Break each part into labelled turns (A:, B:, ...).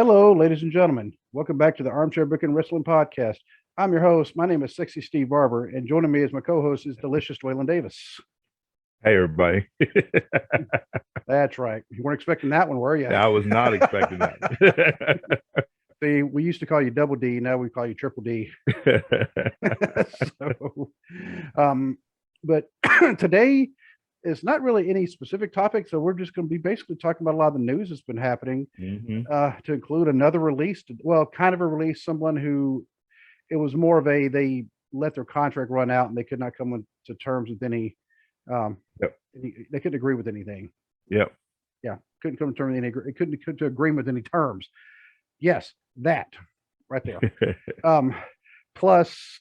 A: Hello, ladies and gentlemen. Welcome back to the Armchair Booking Wrestling Podcast. I'm your host. My name is Sexy Steve Barber, and joining me as my co-host is Delicious Dwaylon Davis.
B: Hey, everybody.
A: That's right. You weren't expecting that one, were you?
B: I was not expecting that.
A: See, we used to call you Double D. Now we call you Triple D. so, but today is not really any specific topic, so we're just going to be basically talking about a lot of the news that's been happening. To include another release. Kind of a release. Someone who it was more of they let their contract run out and they could not come to terms with any. They couldn't agree with anything.
B: Yep.
A: Yeah, couldn't come to terms with any. It couldn't come to agreement with any terms. Yes, that right there. Plus,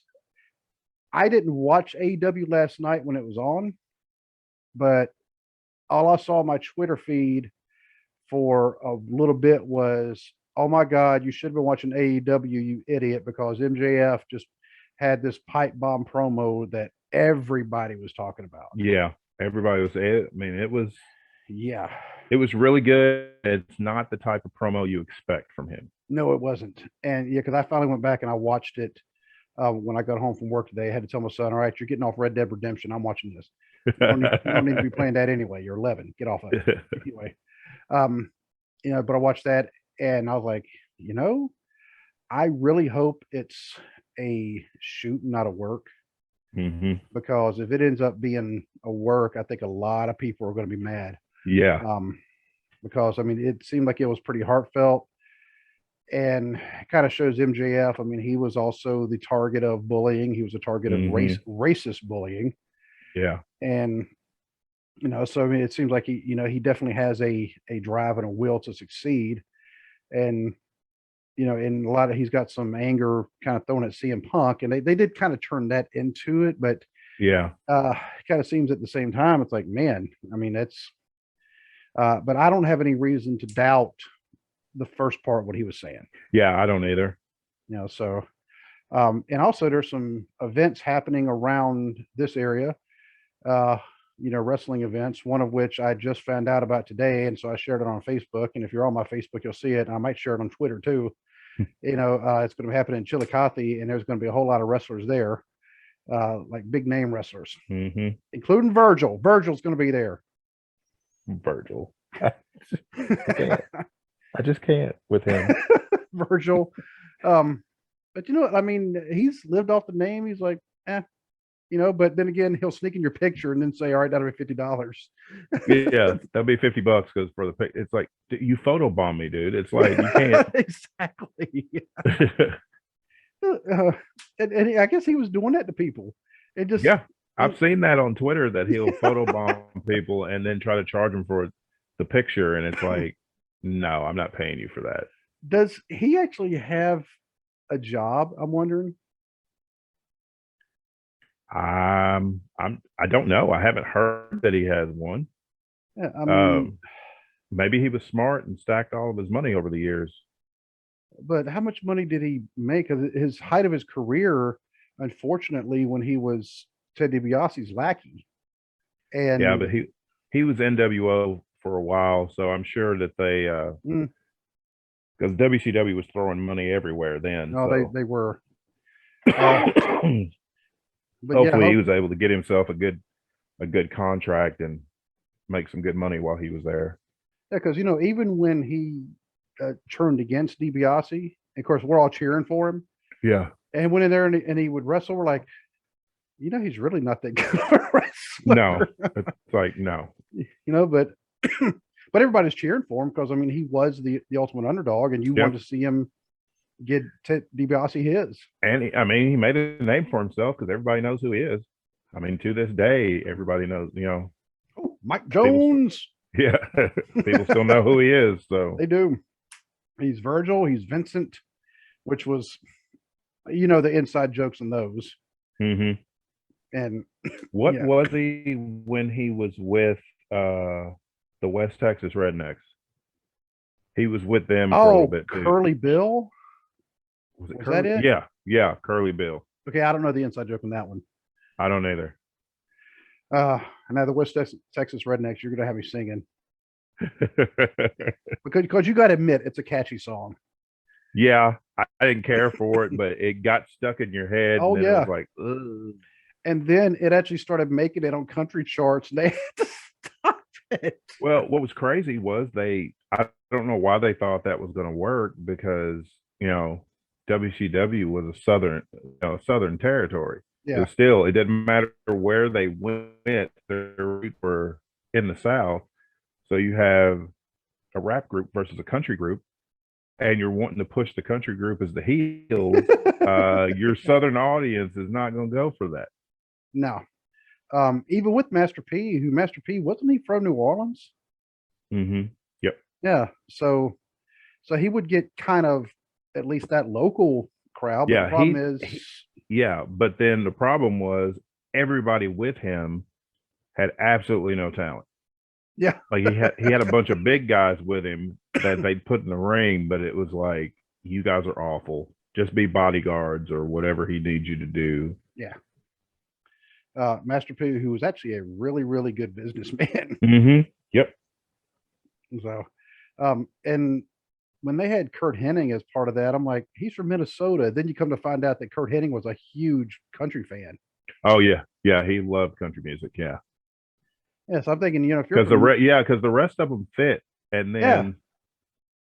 A: I didn't watch AEW last night when it was on, but all I saw on my Twitter feed for a little bit was, oh my God, you should have been watching AEW, you idiot, because MJF just had this pipe bomb promo that everybody was talking about.
B: Yeah, everybody was. I mean, it was really good. It's not the type of promo you expect from him.
A: No, it wasn't. And yeah, because I finally went back and I watched it when I got home from work today. I had to tell my son, all right, you're getting off Red Dead Redemption. I'm watching this. You don't need to be playing that anyway. You're 11. Get off of it. Anyway, but I watched that and I was like, I really hope it's a shoot, not a work. Because if it ends up being a work, I think a lot of people are going to be mad.
B: Yeah.
A: Because it seemed like it was pretty heartfelt and kind of shows MJF. He was also the target of bullying. He was a target of racist bullying.
B: Yeah.
A: And, so it seems like he definitely has a drive and a will to succeed. And, in a lot of, he's got some anger kind of thrown at CM Punk, and they did kind of turn that into it, but
B: yeah,
A: it kind of seems at the same time, it's like, man, that's, but I don't have any reason to doubt the first part, what he was saying.
B: Yeah, I don't either.
A: So, and also there's some events happening around this area, wrestling events, one of which I just found out about today. And so I shared it on Facebook. And if you're on my Facebook, you'll see it. And I might share it on Twitter too. It's going to happen in Chillicothe, and there's going to be a whole lot of wrestlers there, like big name wrestlers, including Virgil. Virgil's going to be there.
B: Virgil. I just can't with him.
A: Virgil. But he's lived off the name. He's like, but then again, he'll sneak in your picture and then say, all right, that'll be $50.
B: Yeah, that'll be $50 because for the pic, it's like, you photobomb me, dude. It's like, you can't.
A: Exactly. And I guess he was doing that to people.
B: I've seen that on Twitter, that he'll photobomb people and then try to charge them for the picture. And it's like, no, I'm not paying you for that.
A: Does he actually have a job? I'm wondering.
B: I don't know. I haven't heard that he has one.
A: Yeah,
B: maybe he was smart and stacked all of his money over the years.
A: But how much money did he make? His height of his career, unfortunately, when he was Ted DiBiase's lackey. And
B: yeah, but he was NWO for a while, so I'm sure that they because WCW was throwing money everywhere then.
A: No,
B: so.
A: they were.
B: But hopefully he was able to get himself a good contract and make some good money while he was there.
A: Yeah, because even when he turned against DiBiase, of course we're all cheering for him.
B: Yeah,
A: and went in there and he would wrestle. We're like, he's really not that good of a wrestler.
B: No, it's like no.
A: But but everybody's cheering for him because he was the ultimate underdog, and you wanted to see him get DiBiase his.
B: And he made a name for himself because everybody knows who he is. To this day, everybody knows,
A: Oh, Mike Jones.
B: People still know who he is. So
A: they do. He's Virgil. He's Vincent, which was, the inside jokes in those. And
B: what was he when he was with the West Texas Rednecks? He was with them for a little bit too.
A: Curly Bill.
B: Was that it? Yeah, Curly Bill.
A: Okay, I don't know the inside joke on that one.
B: I don't either.
A: Now the West Texas Rednecks, you're gonna have me singing because you got to admit it's a catchy song.
B: Yeah, I didn't care for it, but it got stuck in your head,
A: Oh
B: and then it
A: yeah.
B: was like, ugh.
A: And then it actually started making it on country charts, and they had to stop it.
B: Well, what was crazy was I don't know why they thought that was going to work because, you know, WCW was a southern territory.
A: Yeah.
B: But still, it didn't matter where they went, their roots were in the South. So you have a rap group versus a country group, and you're wanting to push the country group as the heels. Your southern audience is not going to go for that.
A: No. Even with Master P, who Master P wasn't he from New Orleans?
B: Mm-hmm. Yep.
A: Yeah. So he would get kind of at least that local crowd, but the
B: Yeah,
A: problem is
B: yeah, but then the problem was everybody with him had absolutely no talent.
A: yeah.
B: Like he had a bunch of big guys with him that they'd put in the ring, but it was like, you guys are awful. Just be bodyguards or whatever he needs you to do.
A: Yeah. Master P, who was actually a really, really good businessman.
B: Mm-hmm. Yep.
A: So and when they had Kurt Hennig as part of that, I'm like, he's from Minnesota. Then you come to find out that Kurt Hennig was a huge country fan.
B: Oh yeah. Yeah, he loved country music. Yeah.
A: Yeah, so I'm thinking, if you're
B: Because
A: from
B: because the rest of them fit. And
A: yeah,
B: then,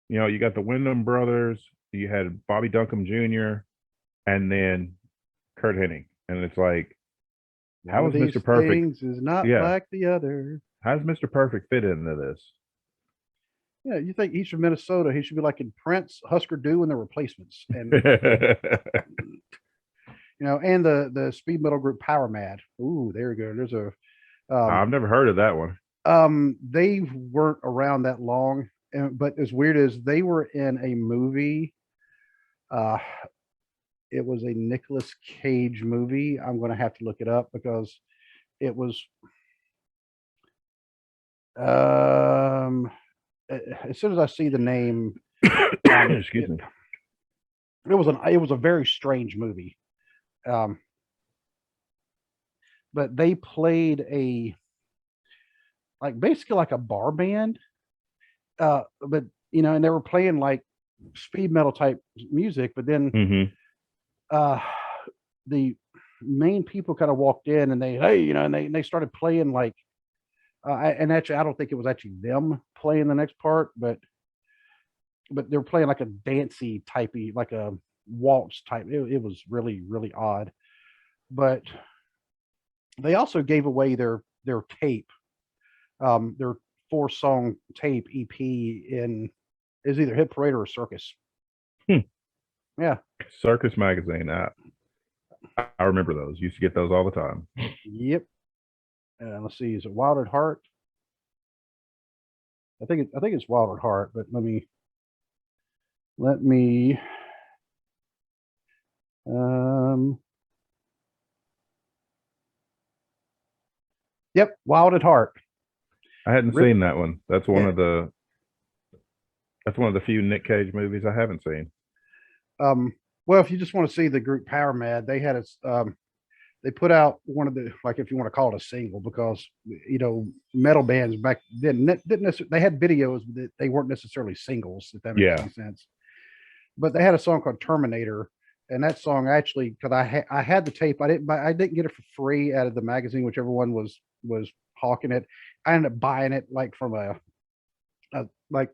B: you got the Wyndham brothers, you had Bobby Duncombe Jr., and then Kurt Hennig. And it's like,
A: one
B: how
A: of
B: is
A: these
B: Mr. Perfect?
A: things is not
B: Yeah.
A: like the other.
B: How does Mr. Perfect fit into this?
A: Yeah, you think he's from Minnesota? He should be like in Prince, Husker Du, and the Replacements, and and the speed metal group Power Mad. Ooh, there we go. There's a
B: I've never heard of that one.
A: they weren't around that long, but as weird as they were in a movie, uh, it was a Nicolas Cage movie. I'm going to have to look it up because it was um as soon as I see the name,
B: Excuse me.
A: it was a very strange movie. Um, but they played basically like a bar band, but and they were playing like speed metal type music. But then
B: Mm-hmm.
A: uh, the main people kind of walked in and they started playing like, and actually I don't think it was actually them playing the next part, but they were playing like a dancey typey, like a waltz type. It was really, really odd. But they also gave away their tape, their 4-song tape EP in is either Hit Parade or Circus.
B: Hmm.
A: Yeah.
B: Circus magazine. I remember those. Used to get those all the time.
A: Yep. Let's see. Is it Wild at Heart? I think it's Wild at Heart, but let me yep, Wild at Heart.
B: I hadn't
A: Rip,
B: seen that one. That's one
A: yeah.
B: of the few Nick Cage movies I haven't seen.
A: Well, if you just want to see the group Power Mad, they had they put out one of the, like, if you want to call it a single, because metal bands back then didn't necessarily, they had videos that they weren't necessarily singles, if that makes any sense. But they had a song called Terminator, and that song actually, because I had the tape, I didn't get it for free out of the magazine, whichever one was hawking it. I ended up buying it like from a like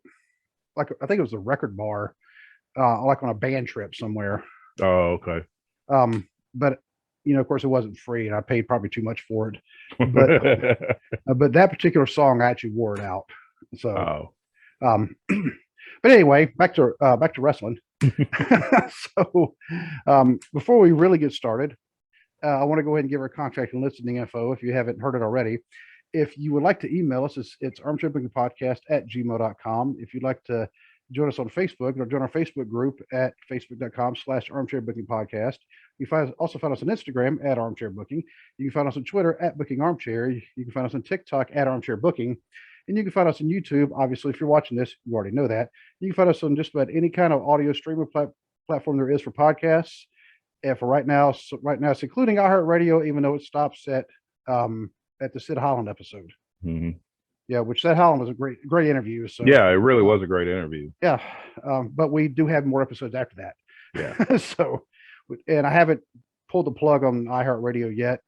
A: I think it was a record bar, like on a band trip somewhere.
B: Oh, okay.
A: But of course, it wasn't free, and I paid probably too much for it. But that particular song, I actually wore it out. So, but anyway, back to wrestling. So, before we really get started, I want to go ahead and give our contact and listening info if you haven't heard it already. If you would like to email us, it's armchairbookingpodcast@gmail.com. If you'd like to join us on Facebook, or join our Facebook group at facebook.com/armchairbookingpodcast. You also find us on Instagram at armchairbooking. You can find us on Twitter at bookingarmchair. You can find us on TikTok at armchairbooking. And you can find us on YouTube. Obviously, if you're watching this, you already know that. You can find us on just about any kind of audio streaming platform there is for podcasts. And for right now, it's including iHeartRadio, even though it stops at the Sid Holland episode.
B: Mm-hmm.
A: Yeah, which that Holland was a great interview. So
B: Yeah, it really was a great interview.
A: yeah, but we do have more episodes after that.
B: Yeah.
A: So, and I haven't pulled the plug on iHeartRadio yet.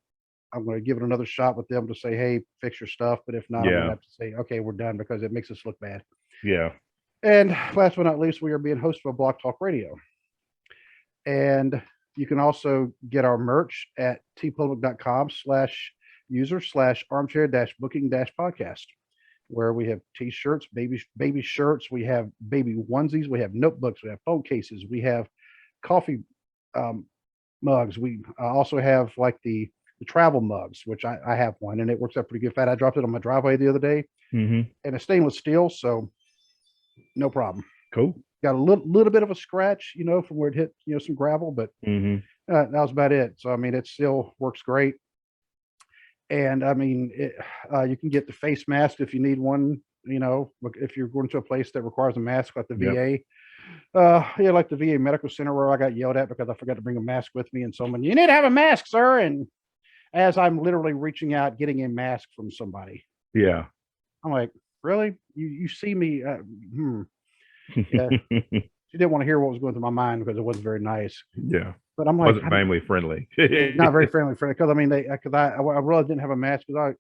A: I'm going to give it another shot with them to say, hey, fix your stuff. But if not, I'm going to have to say, okay, we're done, because it makes us look bad.
B: Yeah.
A: And last but not least, we are being hosted by Block Talk Radio. And you can also get our merch at tpublic.com/user/armchair-booking-podcast, where we have t-shirts, baby shirts, we have baby onesies, we have notebooks, we have phone cases, we have coffee mugs. We also have like the travel mugs, which I have one, and it works out pretty good. In fact, I dropped it on my driveway the other day,
B: Mm-hmm.
A: and it's stainless steel, so no problem.
B: Cool.
A: Got a little bit of a scratch, from where it hit, some gravel, but
B: Mm-hmm.
A: that was about it. So I mean, it still works great. And I mean, you can get the face mask if you need one. If you're going to a place that requires a mask, like the VA. Like the VA medical center, where I got yelled at because I forgot to bring a mask with me, and someone, you need to have a mask, sir. And as I'm literally reaching out, getting a mask from somebody,
B: Yeah.
A: I'm like, really? You see me? Yeah. She didn't want to hear what was going through my mind, because it wasn't very nice.
B: Yeah.
A: But I'm like,
B: Wasn't family friendly.
A: not very family friendly, because I mean, I really didn't have a mask, because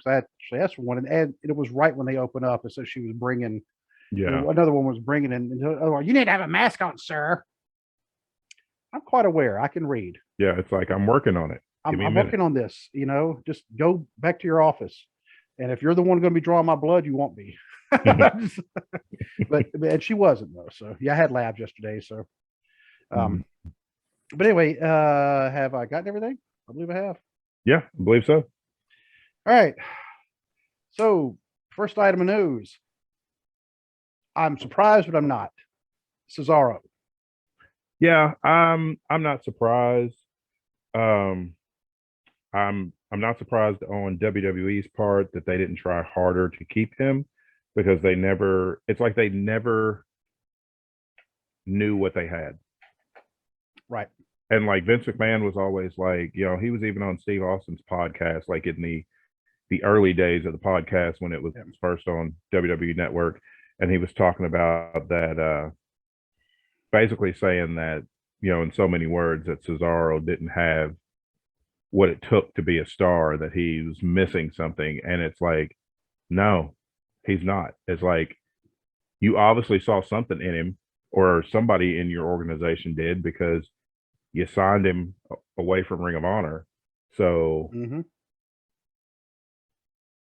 A: I actually asked for one, and it was right when they opened up, and so she was bringing.
B: Yeah.
A: Another one was bringing in, you need to have a mask on, sir. I'm quite aware. I can read.
B: Yeah. It's like, I'm working on it.
A: I'm working on this. Just go back to your office, and if you're the one going to be drawing my blood, you won't be. but and she wasn't, though. So yeah, I had labs yesterday. So, but anyway, have I gotten everything? I believe I have.
B: Yeah, I believe so.
A: All right. So first item of news. I'm surprised, but I'm not. Cesaro.
B: Yeah, I'm not surprised. I'm not surprised on WWE's part that they didn't try harder to keep him, because it's like they never knew what they had.
A: Right.
B: And like Vince McMahon was always like, he was even on Steve Austin's podcast, like in the early days of the podcast when it was first on WWE Network. And he was talking about that, basically saying that, in so many words, that Cesaro didn't have what it took to be a star, that he was missing something. And it's like, no, he's not. It's like, you obviously saw something in him, or somebody in your organization did, because you signed him away from Ring of Honor. So,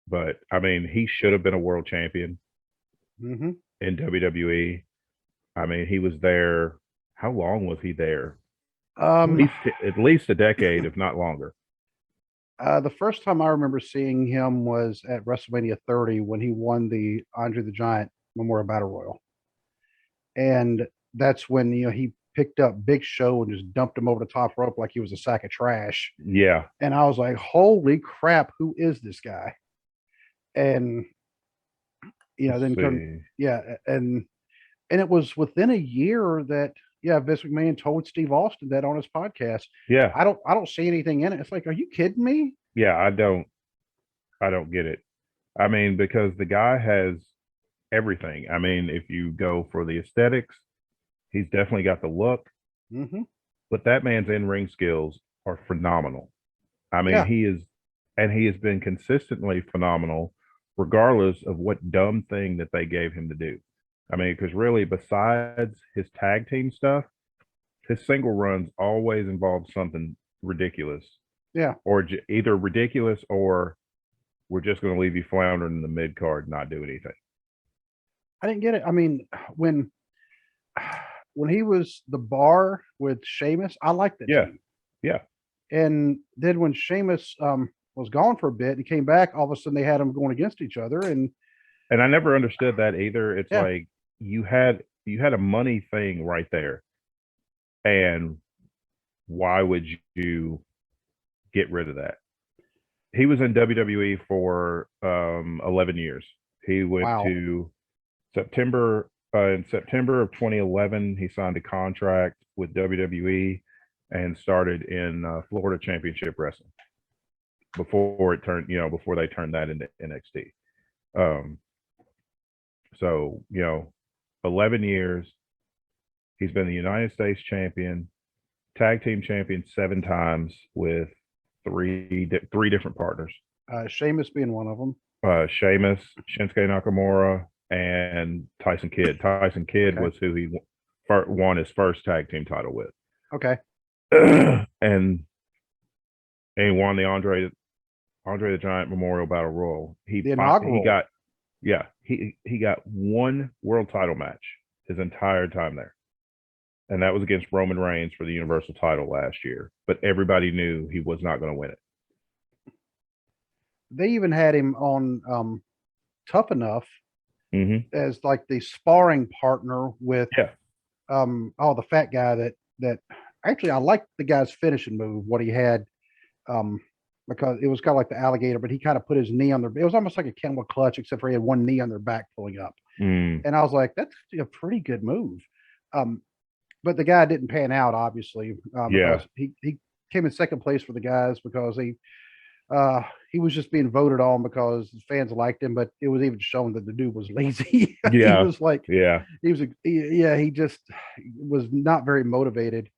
B: but I mean, he should have been a world champion in WWE. I mean, he was there. How long was he there? At least a decade, if not longer.
A: The first time I remember seeing him was at WrestleMania 30, when he won the Andre the Giant Memorial Battle Royal. And that's when, he picked up Big Show and just dumped him over the top rope like he was a sack of trash.
B: Yeah.
A: And I was like, holy crap, who is this guy? And, and it was within a year that, Vince McMahon told Steve Austin that on his podcast.
B: Yeah.
A: I don't see anything in it. It's like, are you kidding me?
B: Yeah, I don't get it. I mean, because the guy has everything. I mean, if you go for the aesthetics, he's definitely got the look. But that man's in-ring skills are phenomenal. I mean, he has been consistently phenomenal, regardless of what dumb thing that they gave him to do. I mean, because really, besides his tag team stuff, his single runs always involve something ridiculous.
A: Yeah.
B: Or either ridiculous, or we're just going to leave you floundering in the mid card and not do anything.
A: I didn't get it. I mean, when he was the Bar with Sheamus, I liked that team.
B: Yeah.
A: And then when Sheamus was gone for a bit and came back, all of a sudden they had them going against each other. And
B: I never understood that either. It's like you had a money thing right there. And why would you get rid of that? He was in WWE for 11 years. He went to in September of 2011, he signed a contract with WWE and started in Florida Championship Wrestling before they turned that into NXT. Um, so 11 years. He's been the United States champion, tag team champion 7 times with three different partners.
A: Sheamus being one of them.
B: Sheamus, Shinsuke Nakamura, and Tyson Kidd. Tyson Kidd
A: Okay.
B: was who he won his first tag team title with.
A: Okay.
B: and he won the Andre the Giant Memorial Battle Royal.
A: The inaugural.
B: He got one world title match his entire time there. And that was against Roman Reigns for the Universal title last year. But everybody knew he was not going to win it.
A: They even had him on Tough Enough as like the sparring partner with the fat guy that actually I liked the guy's finishing move, what he had, because it was kind of like the alligator, but he kind of put his knee on it was almost like a camel clutch, except for he had one knee on their back pulling up. And I was like, that's a pretty good move. But the guy didn't pan out, obviously, because he came in second place for the guys because he was just being voted on because fans liked him, but it was even shown that the dude was lazy. He was like, he just was not very motivated.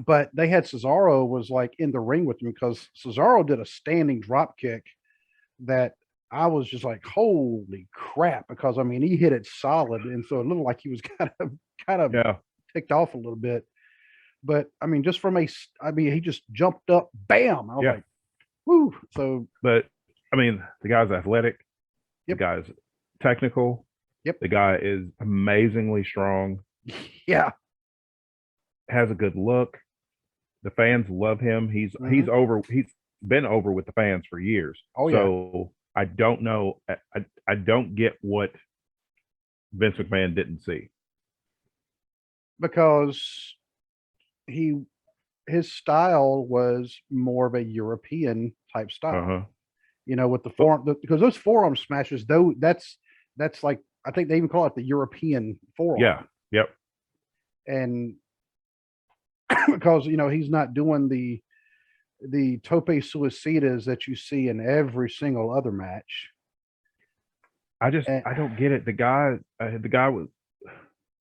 A: But they had Cesaro was like in the ring with him because Cesaro did a standing drop kick that I was just like, holy crap, because I mean he hit it solid, and so it looked like he was kind of ticked off a little bit. But I mean, just he just jumped up, bam. I was like, woo. So,
B: but I mean, the guy's athletic.
A: Yep.
B: The guy's technical.
A: Yep.
B: The guy is amazingly strong.
A: Yeah.
B: Has a good look. The fans love him. He's been over with the fans for years.
A: Oh,
B: so I don't know. I don't get what Vince McMahon didn't see.
A: Because his style was more of a European type style. With the forearm, because those forearm smashes, though, that's like, I think they even call it the European forearm.
B: Yeah. Yep.
A: And because he's not doing the tope suicidas that you see in every single other match.
B: I don't get it. The guy was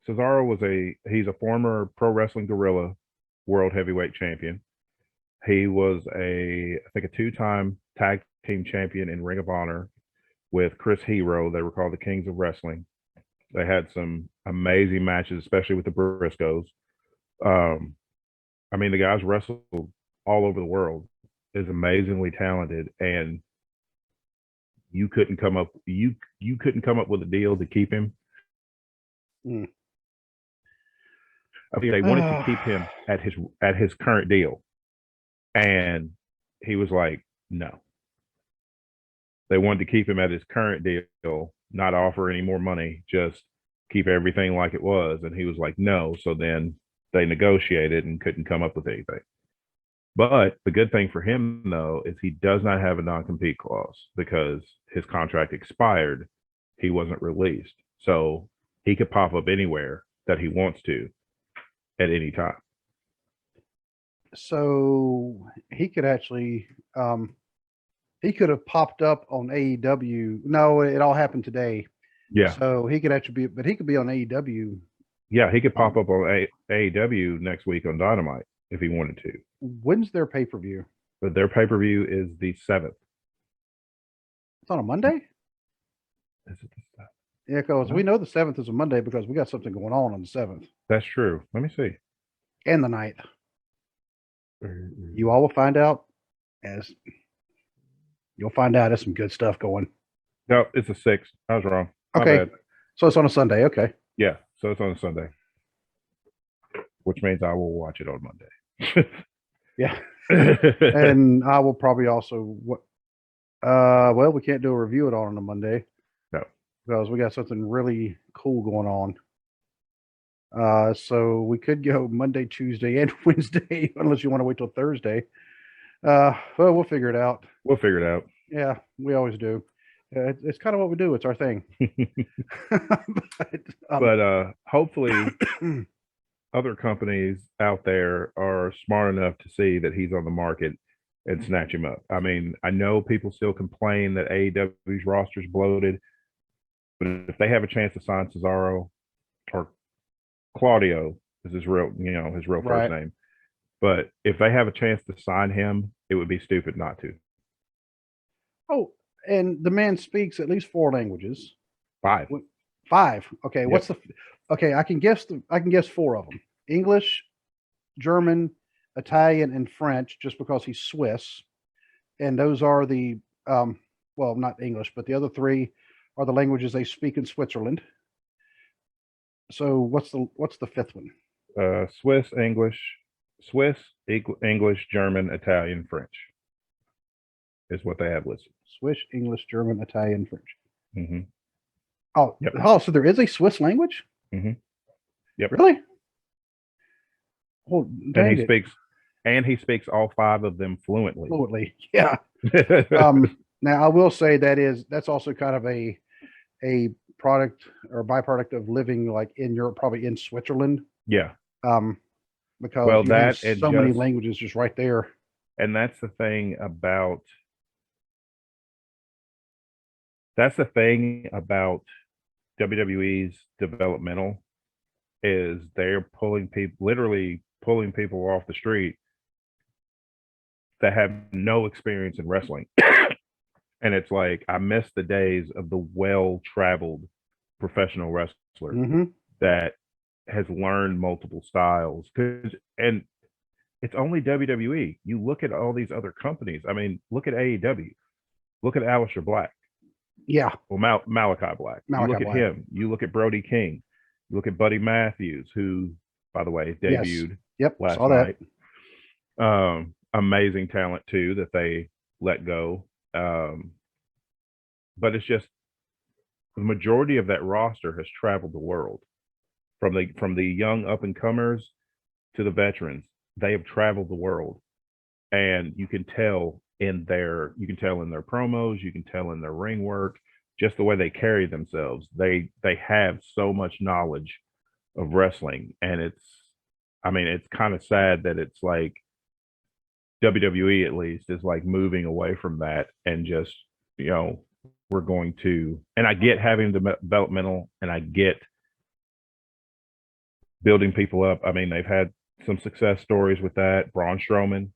B: Cesaro he's a former Pro Wrestling Guerrilla World Heavyweight Champion. He was I think a 2-time tag team champion in Ring of Honor with Chris Hero. They were called the Kings of Wrestling. They had some amazing matches, especially with the Briscoes. I mean, the guy's wrestled all over the world, is amazingly talented, and you couldn't come up with a deal to keep him. I think they wanted to keep him at his current deal, and he was like, no. They wanted to keep him at his current deal, not offer any more money, just keep everything like it was, and he was like, no. So then they negotiated and couldn't come up with anything. But the good thing for him, though, is he does not have a non-compete clause because his contract expired. He wasn't released. So he could pop up anywhere that he wants to at any time.
A: So he could actually, he could have popped up on AEW. No, it all happened today.
B: Yeah.
A: So he could actually but he could be on AEW.
B: Yeah, he could pop up on AEW next week on Dynamite if he wanted to.
A: When's their pay-per-view?
B: But their pay-per-view is the 7th.
A: It's on a Monday?
B: Is it the 7th?
A: Yeah, because we know the 7th is a Monday because we got something going on the 7th.
B: That's true. Let me see.
A: And the 9th. You all will find out you'll find out there's some good stuff going.
B: No, it's the 6th. I was wrong.
A: Okay. So it's on a Sunday. Okay.
B: Yeah. So it's on a Sunday, which means I will watch it on Monday.
A: Yeah. And I will probably also, well, we can't do a review it on a Monday.
B: No.
A: Because we got something really cool going on. So we could go Monday, Tuesday, and Wednesday, unless you want to wait till Thursday. Well, we'll figure it out.
B: We'll figure it out.
A: Yeah, we always do. It's kind of what we do. It's our thing.
B: But hopefully other companies out there are smart enough to see that he's on the market and snatch him up. I mean, I know people still complain that AEW's roster is bloated, but if they have a chance to sign Cesaro or Claudio is his real, his real first
A: Right.
B: name, but if they have a chance to sign him, it would be stupid not to.
A: Oh, and the man speaks at least 4 languages.
B: 5.
A: 5. Okay,
B: Yep.
A: what's the? Okay, I can guess 4 of them: English, German, Italian, and French. Just because he's Swiss, and those are the well, not English, but the other 3 are the languages they speak in Switzerland. So what's the 5th one?
B: Swiss, English, German, Italian, French is what they have listed.
A: Swiss, English, German, Italian, French.
B: Mm-hmm.
A: Oh,
B: Yep.
A: Oh, so there is a Swiss language?
B: Mm-hmm. Yep.
A: Really? Oh,
B: and he speaks all 5 of them fluently.
A: Yeah. Now I will say that's also kind of a product or byproduct of living like in Europe, probably in Switzerland.
B: Yeah.
A: Because you have so many languages just right there.
B: And that's the thing about WWE's developmental is they're literally pulling people off the street that have no experience in wrestling. And it's like, I miss the days of the well-traveled professional wrestler that has learned multiple styles. And it's only WWE. You look at all these other companies. I mean, look at AEW. Look at Aleister Black.
A: Yeah.
B: Well, Malachi Black. You look at him. You look at Brody King. You look at Buddy Matthews, who, by the way, debuted last night. Amazing talent too that they let go. But it's just the majority of that roster has traveled the world, from the young up and comers to the veterans. They have traveled the world, and you can tell in their promos, you can tell in their ring work, just the way they carry themselves. They have so much knowledge of wrestling, and it's kind of sad that it's like WWE at least is like moving away from that and just, we're going to, and I get having the developmental, and I get building people up. I mean, they've had some success stories with that. Braun Strowman,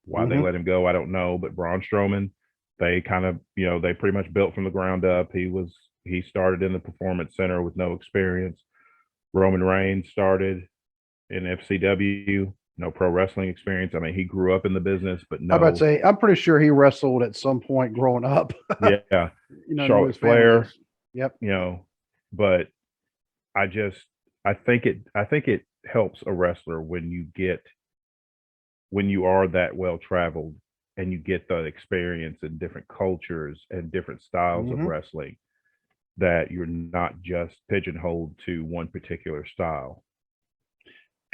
B: why they let him go, I don't know, but Braun Strowman, they kind of, they pretty much built from the ground up. He started in the Performance Center with no experience. Roman Reigns started in FCW, no pro wrestling experience. I mean, he grew up in the business, but no.
A: I'm pretty sure he wrestled at some point growing up.
B: Yeah. Charlotte Flair.
A: Yep.
B: But I think it helps a wrestler when you are that well traveled and you get the experience in different cultures and different styles of wrestling, that you're not just pigeonholed to one particular style.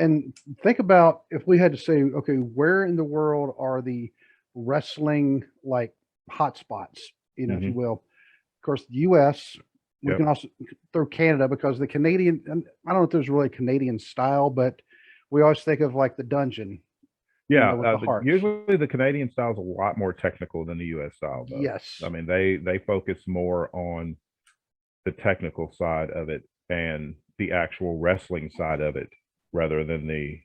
A: And think about if we had to say, okay, where in the world are the wrestling like hotspots, if you will? Of course, the U.S. We can also throw Canada, because the Canadian, I don't know if there's really a Canadian style, but we always think of like the Dungeon.
B: Yeah, usually the Canadian style is a lot more technical than the U.S. style, though.
A: Yes.
B: I mean, they focus more on the technical side of it and the actual wrestling side of it, rather than the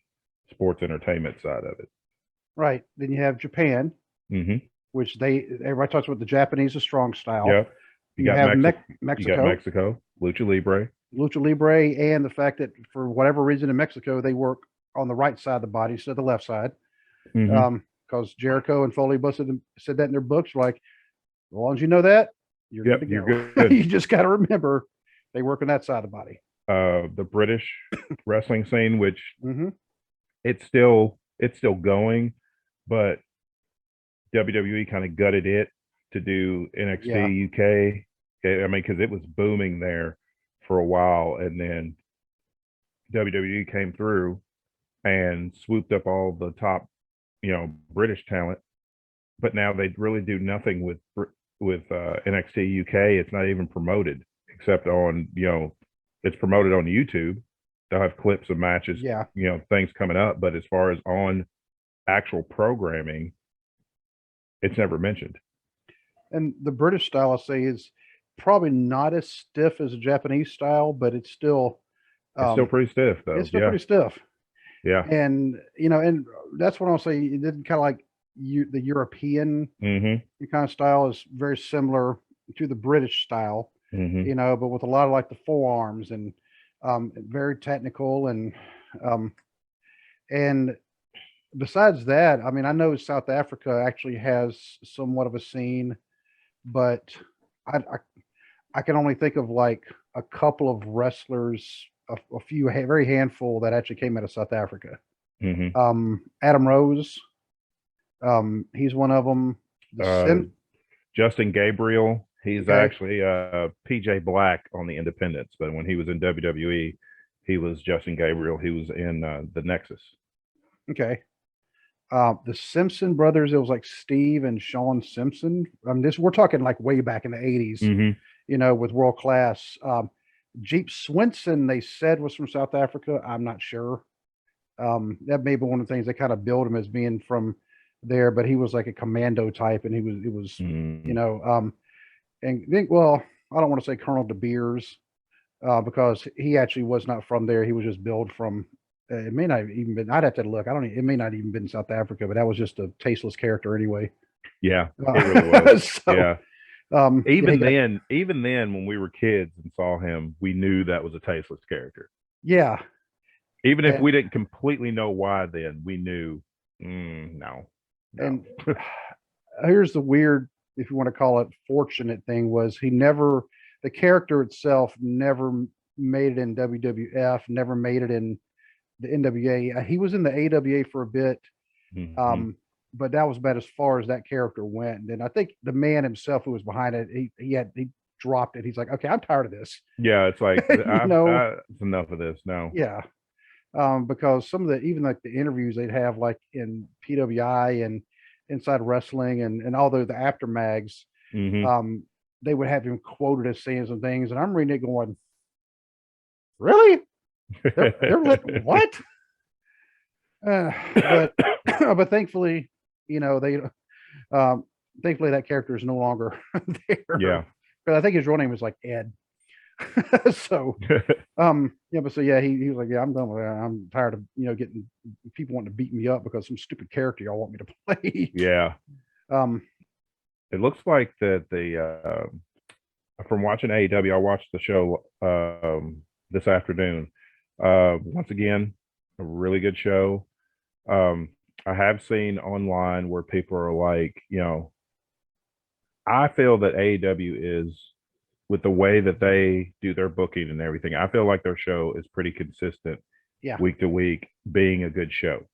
B: sports entertainment side of it.
A: Right. Then you have Japan, which everybody talks about the Japanese, a strong style.
B: Yeah.
A: You have Mexico.
B: You got Mexico, Lucha Libre,
A: and the fact that for whatever reason in Mexico they work on the right side of the body instead of the left side. Because Jericho and Foley both said that in their books. Like, as long as you know that, you're good to go.
B: You're good.
A: You just got to remember they work on that side of the body.
B: The British wrestling scene, which it's still going, but WWE kind of gutted it to do NXT UK. I mean, because it was booming there for a while, and then WWE came through and swooped up all the top, British talent. But now they really do nothing with NXT UK. It's not even promoted, except on, it's promoted on YouTube. They'll have clips of matches, things coming up. But as far as on actual programming, It's never mentioned.
A: And the British style, I say, is probably not as stiff as the Japanese style, but it's still
B: It's still pretty stiff, though.
A: it's still
B: Yeah,
A: pretty stiff.
B: yeah.
A: And and that's what I'll say. It didn't kind of like the European kind of style is very similar to the British style, but with a lot of like the forearms and very technical um, and besides that, I mean, I know South Africa actually has somewhat of a scene, but I I, I can only think of like a couple of wrestlers, a few very handful that actually came out of South Africa.
B: hmm
A: Adam Rose, he's one of them. The
B: Uh,
A: Sim,
B: Justin Gabriel, he's
A: okay,
B: actually PJ Black on the Independents, but when he was in WWE, he was Justin Gabriel. He was in the Nexus.
A: okay. The Simpson brothers, it was like Steve and Sean Simpson. This we're talking like way back in the 80s,
B: hmm
A: with world class. Jeep Swinson, they said was from South Africa. I'm not sure. That may be one of the things they kind of build him as being from there, but he was like a commando type, and it was, you
B: mm
A: know, and think, well, I don't want to say Colonel De Beers, because he actually was not from there. He was just billed from. It may not have even been. I'd have to look. I don't. It may not even been South Africa, but that was just a tasteless character anyway.
B: Yeah, it really was.
A: So,
B: Yeah.
A: yeah,
B: Even then, when we were kids and saw him, we knew that was a tasteless character.
A: yeah,
B: Even if
A: and
B: we didn't completely know why, then we knew, no, no.
A: and here's the weird, if you want to call it, fortunate thing was the character itself never made it in WWF, never made it in the NWA. He was in the AWA for a bit,
B: hmm
A: but that was about as far as that character went. And I think the man himself who was behind it, he dropped it. He's like, okay, I'm tired of this.
B: Yeah, it's like
A: you know,
B: it's enough of this. No.
A: yeah. Because some of the even like the interviews they'd have like in PWI and Inside Wrestling and all the after mags,
B: hmm
A: um, they would have him quoted as saying some things, and I'm reading it going, really? They're what? But but thankfully, they thankfully that character is no longer there.
B: Yeah.
A: But I think his real name was like Ed. So yeah, but so yeah, he was like, yeah, I'm done with that. I'm tired of getting people wanting to beat me up because some stupid character y'all want me to play.
B: Yeah.
A: um
B: It looks like that from watching AEW, I watched the show this afternoon. Once again, a really good show. Um, I have seen online where people are like, I feel that AEW is, with the way that they do their booking and everything, I feel like their show is pretty consistent
A: yeah,
B: week to week, being a good show.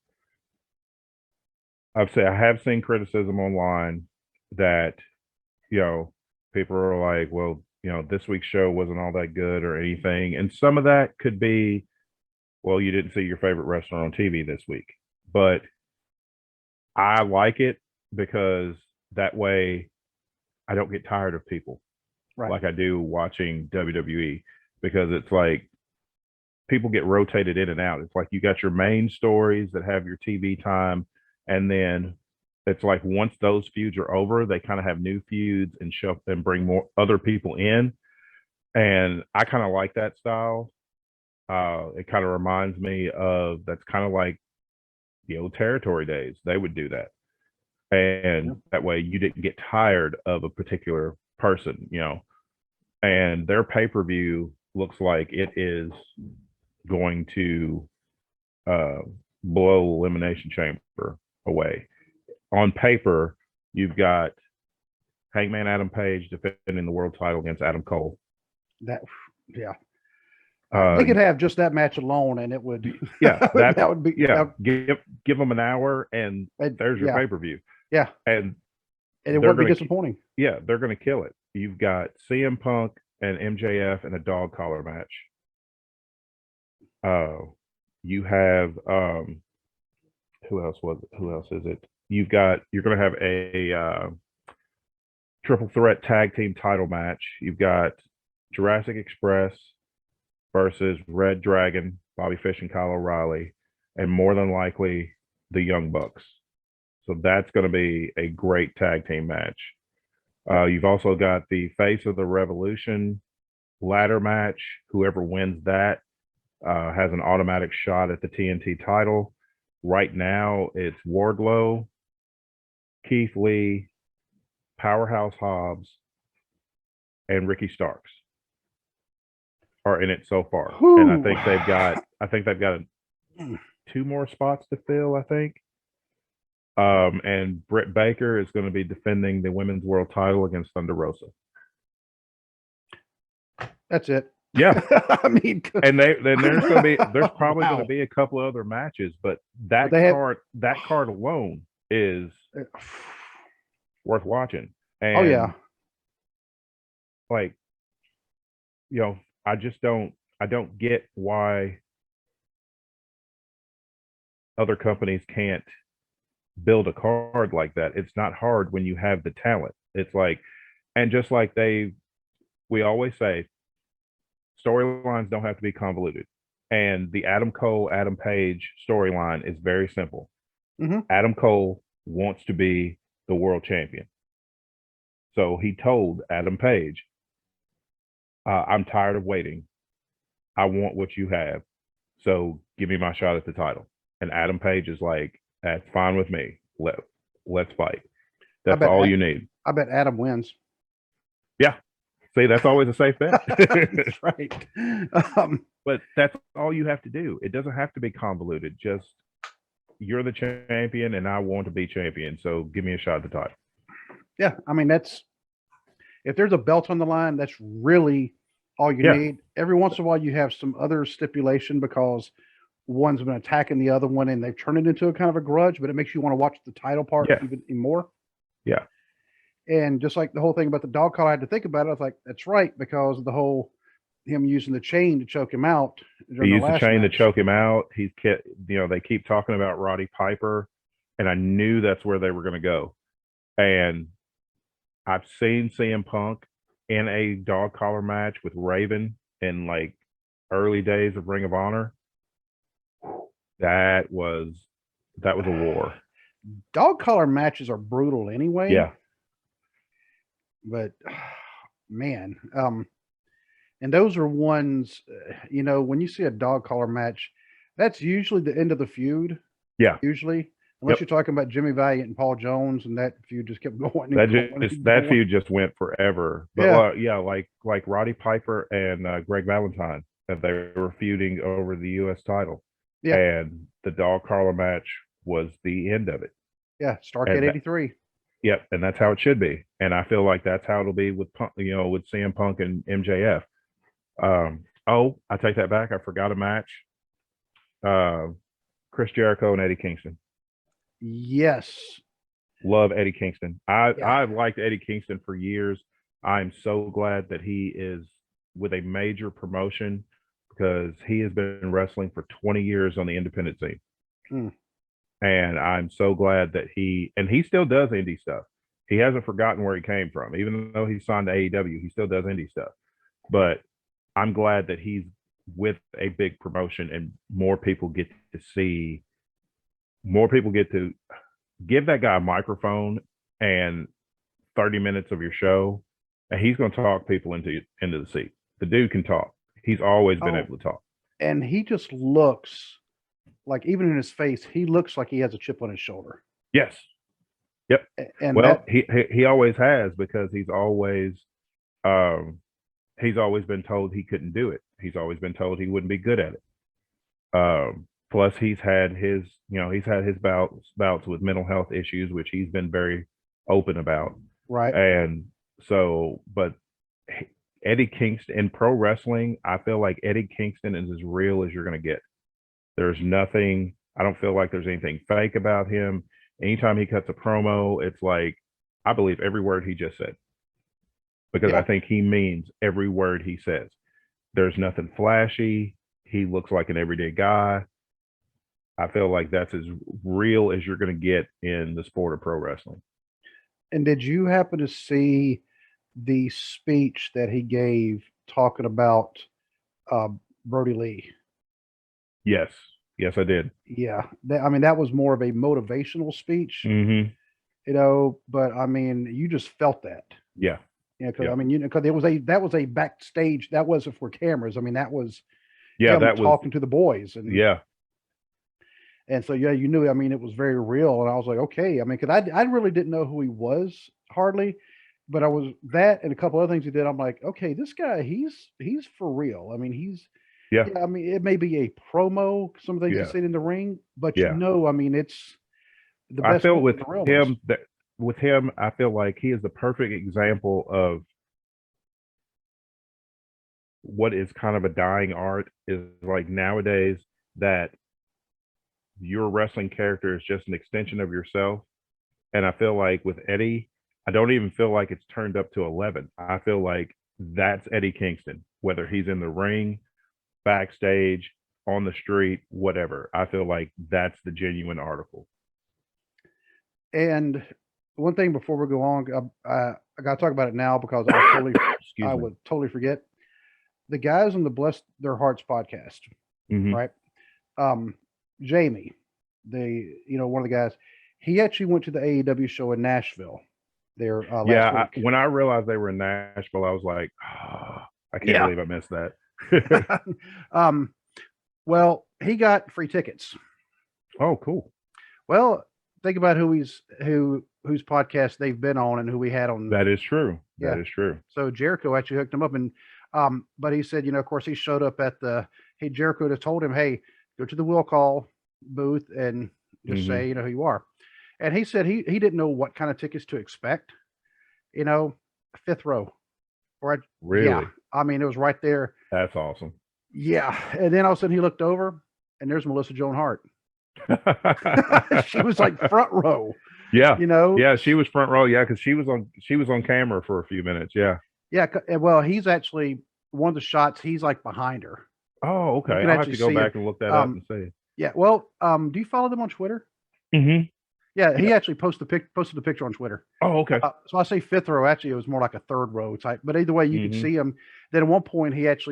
B: I have seen criticism online that, people are like, well, this week's show wasn't all that good or anything. And some of that could be, well, you didn't see your favorite wrestler on TV this week. But I like it because that way I don't get tired of people
A: right.
B: like I do watching WWE, because it's like people get rotated in and out. It's like you got your main stories that have your TV time, and then it's like once those feuds are over, they kind of have new feuds and show and bring more other people in. And I kind of like that style. It kind of reminds me of, that's kind of like the old territory days. They would do that.
A: Yeah.
B: And that way you didn't get tired of a particular person, and their pay-per-view looks like it is going to uh, blow Elimination Chamber away. On paper, you've got Hangman Adam Page defending the world title against Adam Cole.
A: That yeah.
B: Uh,
A: They could have just that match alone, and it would.
B: yeah,
A: that would be.
B: yeah. Give them an hour, and there's your pay-per-view.
A: Yeah,
B: And
A: it wouldn't be disappointing.
B: Yeah, they're going to kill it. You've got CM Punk and MJF in a dog collar match. You have who else is it? You're going to have a triple threat tag team title match. You've got Jurassic Express versus Red Dragon, Bobby Fish and Kyle O'Reilly, and more than likely the Young Bucks. So that's going to be a great tag team match. You've also got the Face of the Revolution ladder match. Whoever wins that has an automatic shot at the TNT title. Right now, it's Wardlow, Keith Lee, Powerhouse Hobbs, and Ricky Starks are in it so far.
A: Whew.
B: And I think they've got 2 more spots to fill, I think. And Britt Baker is going to be defending the women's world title against Thunder Rosa.
A: That's it.
B: Yeah.
A: I mean,
B: and there's probably going to be a couple other matches, but that card alone is worth watching. And
A: oh yeah.
B: Like, I don't get why other companies can't build a card like that. It's not hard when you have the talent. It's like, and just like we always say, storylines don't have to be convoluted. And the Adam Cole, Adam Page storyline is very simple.
A: Mm-hmm.
B: Adam Cole wants to be the world champion. So he told Adam Page, I'm tired of waiting. I want what you have. So give me my shot at the title. And Adam Page is like, that's fine with me. Let's fight. That's all you need.
A: I bet Adam wins.
B: Yeah. See, that's always a safe bet.
A: That's right.
B: But that's all you have to do. It doesn't have to be convoluted. Just, you're the champion and I want to be champion. So give me a shot at the title.
A: Yeah. I mean, if there's a belt on the line, that's really all you need. Every once in a while, you have some other stipulation because one's been attacking the other one and they've turned it into a kind of a grudge, but it makes you want to watch the title part even more.
B: Yeah.
A: And just like the whole thing about the dog collar, I had to think about it. I was like, that's right, because of the whole him using the chain to choke him out.
B: He used the chain to choke him out. They keep talking about Roddy Piper, and I knew that's where they were going to go. And I've seen CM Punk in a dog collar match with Raven in like early days of Ring of Honor. That was a war.
A: Dog collar matches are brutal anyway.
B: Yeah.
A: But man, and those are ones, when you see a dog collar match, that's usually the end of the feud.
B: Yeah.
A: Usually, unless you're talking about Jimmy Valiant and Paul Jones, and that feud just kept going.
B: That feud just went forever. But like Roddy Piper and Greg Valentine, that they were feuding over the U.S. title. Yeah. And the dog collar match was the end of it. Yeah.
A: Starrcade 83.
B: Yep, and that's how it should be. And I feel like that's how it'll be with Punk, with CM Punk and MJF. I take that back. I forgot a match. Chris Jericho and Eddie Kingston.
A: Yes.
B: Love Eddie Kingston. I've liked Eddie Kingston for years. I'm so glad that he is with a major promotion because he has been wrestling for 20 years on the independent scene. Mm. And I'm so glad that he still does indie stuff. He hasn't forgotten where he came from. Even though he signed to AEW, he still does indie stuff. But I'm glad that he's with a big promotion and more people get to give that guy a microphone and 30 minutes of your show, and he's going to talk people into the seat. The dude can talk. He's always been able to talk.
A: And he just looks like, even in his face, he looks like he has a chip on his shoulder.
B: Yes. Yep. And he always has, because he's always been told he couldn't do it. He's always been told he wouldn't be good at it. Plus he's had his bouts with mental health issues, which he's been very open about.
A: Right.
B: And so, but Eddie Kingston in pro wrestling, I feel like Eddie Kingston is as real as you're going to get. There's nothing, I don't feel like there's anything fake about him. Anytime he cuts a promo, it's like, I believe every word he just said, because I think he means every word he says. There's nothing flashy. He looks like an everyday guy. I feel like that's as real as you're going to get in the sport of pro wrestling.
A: And did you happen to see the speech that he gave talking about Brody Lee?
B: Yes. Yes, I did.
A: Yeah, I mean, that was more of a motivational speech,
B: Mm-hmm.
A: but I mean, you just felt that.
B: Yeah.
A: Yeah, because
B: Yeah.
A: I mean, because that was a backstage. That wasn't for cameras. I mean, that was
B: Yeah.
A: him
B: That was,
A: talking to the boys,
B: yeah.
A: and so yeah, you knew. I mean, it was very real, and I was like, okay. I mean, because I really didn't know who he was hardly, but I was that and a couple other things he did. I'm like, okay, this guy, he's for real. I mean,
B: Yeah.
A: yeah. I mean, it may be a promo, some of the things he's
B: Yeah.
A: saying in the ring, but
B: Yeah.
A: I mean, it's the
B: I
A: best
B: feel
A: moment
B: with
A: in the realness.
B: him that with him, I feel like he is the perfect example of what is kind of a dying art is like nowadays that your wrestling character is just an extension of yourself. And I feel like with Eddie, I don't even feel like it's turned up to 11. I feel like that's Eddie Kingston, whether he's in the ring, backstage, on the street, whatever. I feel like that's the genuine article.
A: And one thing before we go on, I got to talk about it now because
B: Excuse
A: I
B: me.
A: would totally forget. The guys on the Bless Their Hearts podcast,
B: Mhm.
A: right? Jamie, one of the guys, he actually went to the AEW show in Nashville there last
B: Yeah,
A: week.
B: when I realized they were in Nashville, I was like, oh, I can't
A: Yeah.
B: believe I missed that.
A: Well, he got free tickets.
B: Oh, cool.
A: Well, think about whose podcast they've been on and who we had on.
B: That is true.
A: Yeah.
B: That is true.
A: So Jericho actually hooked him up, and but he said, of course, he showed up at Jericho had told him, hey, go to the will call booth and just say, who you are. And he said he didn't know what kind of tickets to expect, fifth row. Or
B: Really?
A: Yeah. I mean, it was right there.
B: That's awesome.
A: Yeah. And then all of a sudden he looked over and there's Melissa Joan Hart. She was like front row.
B: Yeah. Yeah, she was front row. Yeah, because she was on camera for a few minutes. Yeah.
A: Yeah. Well, he's actually one of the shots, he's like behind her.
B: Oh, okay. I'll have to go back and look that up and see.
A: Yeah. Well, do you follow them on Twitter?
B: Mm-hmm.
A: Yeah, he actually posted the picture on Twitter.
B: Oh, okay.
A: So I say fifth row. Actually, it was more like a third row type. But either way, you could see him. Then at one point, he's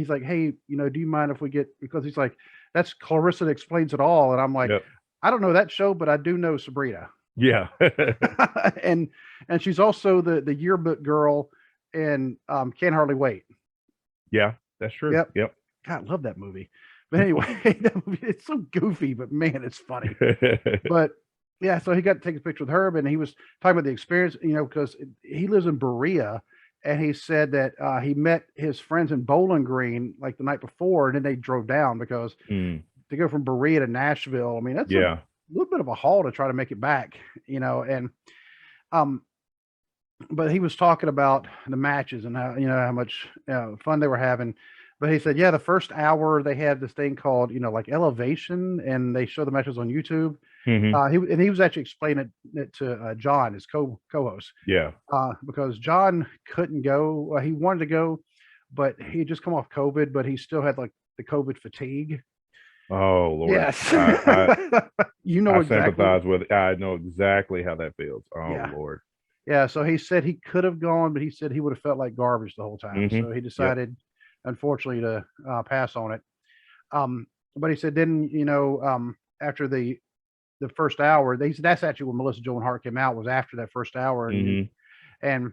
A: like, "Hey, do you mind if we get?" Because he's like, "That's Clarissa that explains it all." And I'm like,
B: Yep.
A: I don't know that show, but I do know Sabrina.
B: Yeah.
A: and she's also the yearbook girl and Can't Hardly Wait.
B: Yeah, that's true. Yep.
A: God, I love that movie. But anyway, that movie, it's so goofy, but man, it's funny. But yeah, so he got to take a picture with Herb, and he was talking about the experience, because he lives in Berea, and he said that he met his friends in Bowling Green like the night before, and then they drove down because to go from Berea to Nashville, I mean, that's a little bit of a haul to try to make it back, and but he was talking about the matches and how much fun they were having. But he said, yeah, the first hour they had this thing called, like Elevation, and they show the matches on YouTube. He was actually explaining it to John, his co-host.
B: Yeah.
A: Because John couldn't go. He wanted to go, but he had just come off COVID, but he still had like the COVID fatigue.
B: Oh, Lord.
A: Yes.
B: I
A: exactly.
B: sympathize with it. I know exactly how that feels. Oh,
A: yeah.
B: Lord.
A: Yeah. So he said he could have gone, but he said he would have felt like garbage the whole time. So he decided, unfortunately, to pass on it. But he said then, after the first hour, that's actually when Melissa Joan Hart came out, was after that first hour. And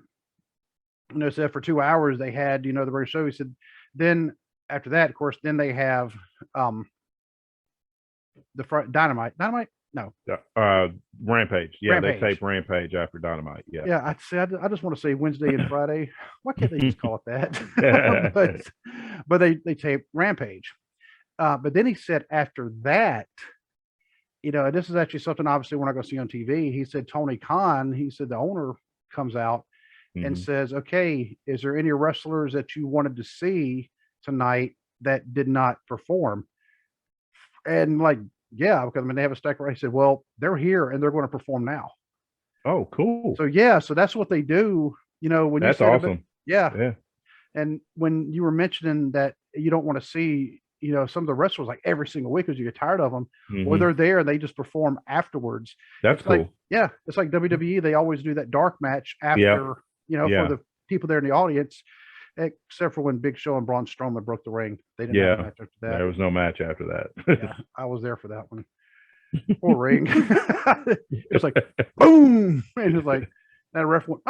A: so for 2 hours they had, the regular show. He said, then after that, of course, then they have the front Dynamite. No.
B: Rampage. Yeah,
A: Rampage.
B: They tape Rampage after Dynamite. Yeah.
A: Yeah, I just want to say Wednesday and Friday. Why can't they just call it that? but they tape Rampage. But then he said after that, and this is actually something obviously we're not going to see on TV. He said Tony Khan, he said the owner comes out and says, okay, is there any wrestlers that you wanted to see tonight that did not perform? And like, yeah, because they have a stack right. He said, well, they're here and they're going to perform now.
B: Oh, cool.
A: So yeah, so that's what they do. When
B: that's
A: you
B: awesome.
A: Yeah. And when you were mentioning that you don't want to see, some of the wrestlers like every single week because you get tired of them, or they're there and they just perform afterwards.
B: That's cool.
A: Like, yeah, it's like WWE. They always do that dark match after, for the people there in the audience. except for when Big Show and Braun Strowman broke the ring. They didn't have a match after that.
B: There was no match after that.
A: Yeah, I was there for that one. Poor ring. It's like boom, and it's like that ref went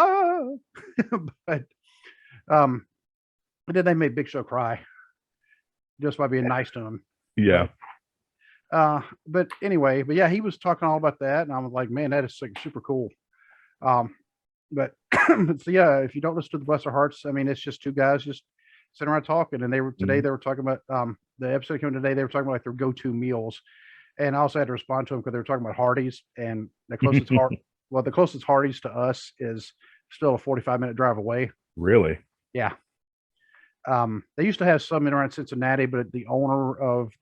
A: but then they made Big Show cry just by being nice to him.
B: Yeah.
A: But anyway, yeah, he was talking all about that, and I was like, man, that is like super cool. But so yeah, if you don't listen to the Bless Their Hearts, I mean, it's just two guys just sitting around talking, and they were talking about the episode came today. They were talking about like their go-to meals, and I also had to respond to them because they were talking about Hardee's, and the closest Hardee's to us is still a 45-minute drive away.
B: Really?
A: Yeah. They used to have some in around Cincinnati, but the owner of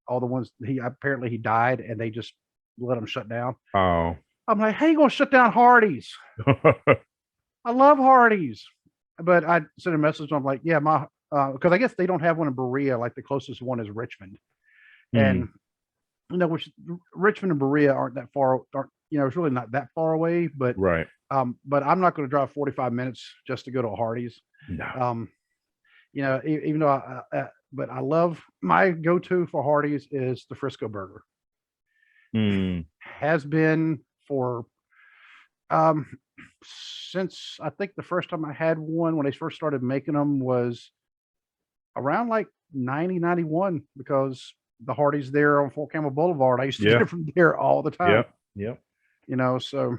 A: all the ones he died, and they just let them shut down.
B: Oh.
A: I'm like, how you gonna shut down Hardee's? I love Hardee's, but I sent a message. I'm like, yeah, because I guess they don't have one in Berea. Like the closest one is Richmond, and which Richmond and Berea aren't that far. It's really not that far away. But
B: right.
A: But I'm not going to drive 45 minutes just to go to a Hardee's.
B: No.
A: Even though but I love my go-to for Hardee's is the Frisco burger. Has been for since I think the first time I had one when they first started making them was around like 91 because the Hardee's there on Fort Campbell Boulevard. I used to get it from there all the time.
B: Yep.
A: So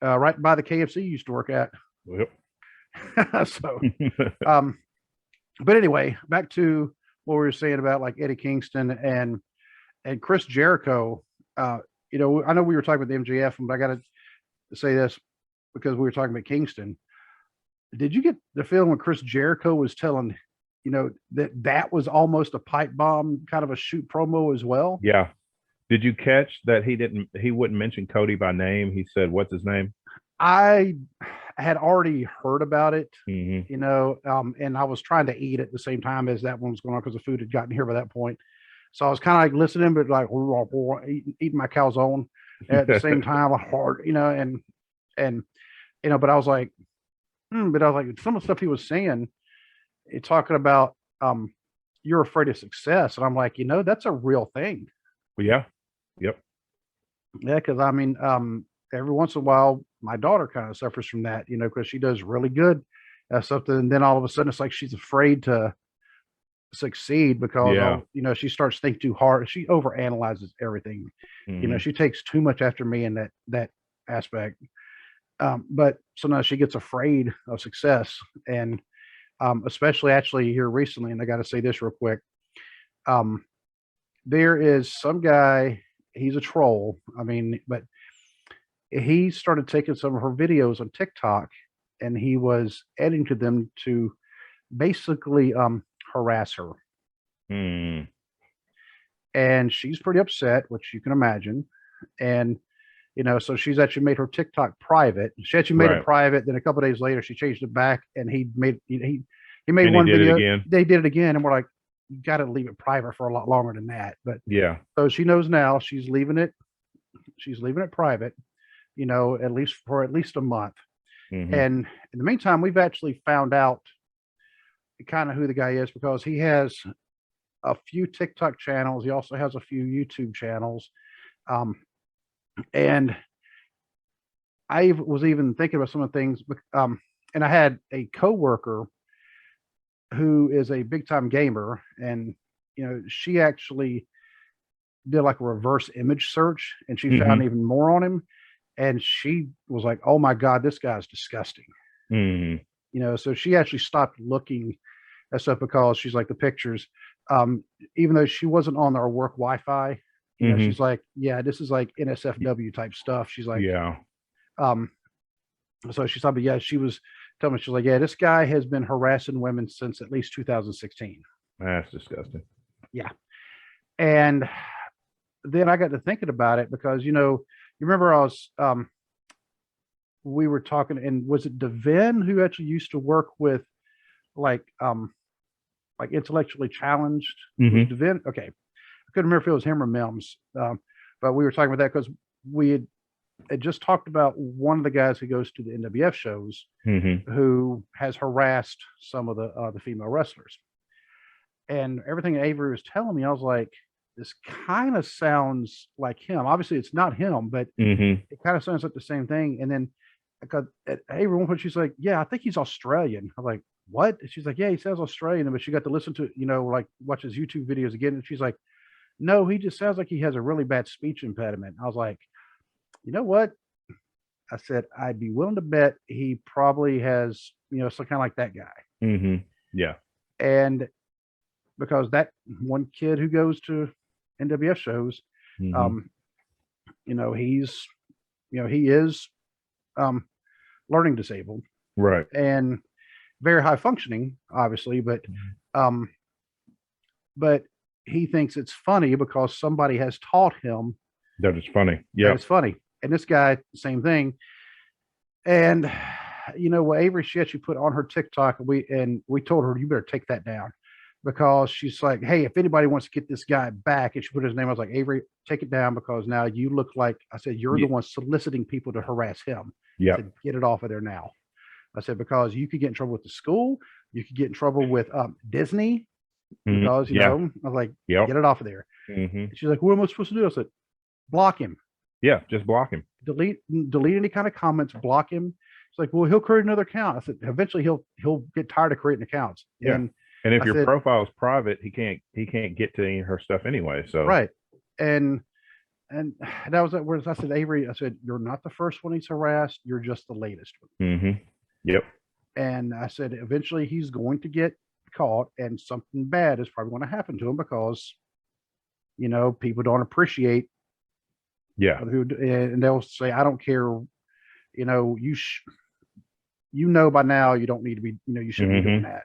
A: right by the KFC you used to work at.
B: Yep.
A: So but anyway, back to what we were saying about like Eddie Kingston and Chris Jericho. I know we were talking about the MJF, but I got to say this because we were talking about Kingston. Did you get the feeling when Chris Jericho was telling, that was almost a pipe bomb kind of a shoot promo as well?
B: Yeah. Did you catch that he wouldn't mention Cody by name? He said, what's his name?
A: I had already heard about it,
B: Mm-hmm.
A: And I was trying to eat at the same time as that one was going on because the food had gotten here by that point. So I was kind of like listening, but like eating my calzone at the same time, hard, but I was like, some of the stuff he was saying, talking about, you're afraid of success. And I'm like, that's a real thing.
B: Yeah. Yep.
A: Yeah. Cause I mean, every once in a while, my daughter kind of suffers from that, because she does really good at something. And then all of a sudden it's like, she's afraid to succeed because she starts to think too hard. She overanalyzes everything. She takes too much after me in that aspect. But so now she gets afraid of success, and especially actually here recently. And I got to say this real quick. There is some guy. He's a troll. I mean, but he started taking some of her videos on TikTok, and he was editing to them to basically harass her. And she's pretty upset, which you can imagine. And so she's actually made her TikTok private. She actually made it private. Then a couple of days later, she changed it back, and he made one video. They did it again, and we're like, you got to leave it private for a lot longer than that. But so she knows now she's leaving it. She's leaving it private. At least a month. And in the meantime, we've actually found out kind of who the guy is because he has a few TikTok channels. He also has a few YouTube channels. And I was even thinking about some of the things. And I had a coworker who is a big time gamer, and she actually did like a reverse image search, and she found even more on him. And she was like, "Oh my God, this guy's disgusting." So she actually stopped looking at stuff because she's like the pictures, even though she wasn't on our work Wi-Fi, she's like, "Yeah, this is like NSFW type stuff." She's like, so she thought, but yeah, she was telling me, she's like, "Yeah, this guy has been harassing women since at least 2016."
B: That's disgusting.
A: Yeah. And then I got to thinking about it because, you remember I was, we were talking, and was it Devin who actually used to work with like intellectually challenged? Devin? Okay. I couldn't remember if it was him or Mims. But we were talking about that because we had it just talked about one of the guys who goes to the NWF shows who has harassed some of the female wrestlers. And everything Avery was telling me, I was like, this kind of sounds like him. Obviously, it's not him, but it kind of sounds like the same thing. And then at Avery, one point, she's like, yeah, I think he's Australian. I'm like, what? And she's like, yeah, he sounds Australian. But she got to listen to, like watch his YouTube videos again. And she's like, no, he just sounds like he has a really bad speech impediment. I was like, you know what? I said, I'd be willing to bet he probably has, some kind of like that guy.
B: Yeah.
A: And because that one kid who goes to NWF shows, he's, he is learning disabled.
B: Right.
A: And very high functioning, obviously, but he thinks it's funny because somebody has taught him
B: that it's funny. Yeah.
A: It's funny. And this guy, same thing. And Avery, she actually put on her TikTok, and we told her, you better take that down, because she's like, hey, if anybody wants to get this guy back, and she put his name, I was like, Avery, take it down, because now you look like, I said, you're the one soliciting people to harass him.
B: Yeah.
A: Get it off of there now. I said, because you could get in trouble with the school, you could get in trouble with Disney, because I was like, get it off of there. She's like, what am I supposed to do? I said, block him.
B: Yeah, just block him.
A: Delete any kind of comments, block him. It's like, well, he'll create another account. I said, eventually he'll get tired of creating accounts.
B: Yeah. And if your profile is private, he can't get to any of her stuff anyway. So
A: right. And that was where I said, Avery, I said, you're not the first one he's harassed, you're just the latest one.
B: Yep.
A: And I said, eventually he's going to get caught, and something bad is probably going to happen to him, because people don't appreciate.
B: Yeah.
A: And they'll say, I don't care, by now you don't need to be, you shouldn't be doing that.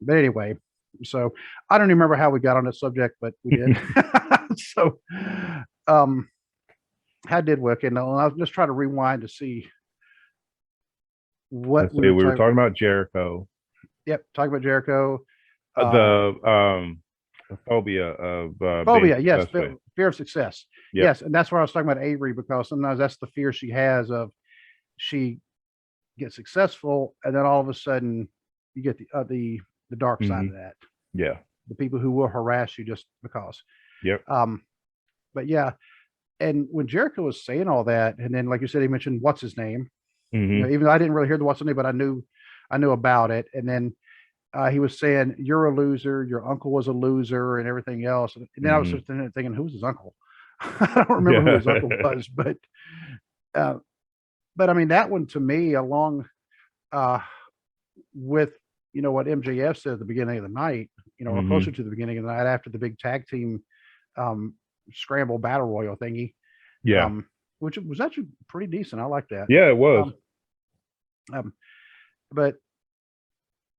A: But anyway, so I don't even remember how we got on this subject, but we did. So how did work? And I'll just try to rewind to see what
B: we were talking about. Jericho.
A: Yep, talking about Jericho.
B: The phobia of
A: yes, fear of success. Yep. Yes, and that's where I was talking about Avery, because sometimes that's the fear she has of, she gets successful, and then all of a sudden you get the dark side of that.
B: Yeah,
A: the people who will harass you just because.
B: Yep.
A: But yeah, and when Jericho was saying all that, and then like you said, he mentioned what's his name. Even though I didn't really hear the what's his name, but I knew about it, and then. He was saying, you're a loser, your uncle was a loser, and everything else. And then I was thinking, who's his uncle? I don't remember who his uncle was, but I mean, that one to me, along with, what MJF said at the beginning of the night, or closer to the beginning of the night after the big tag team scramble battle royal thingy.
B: Yeah.
A: Which was actually pretty decent. I like that.
B: Yeah, it was.
A: But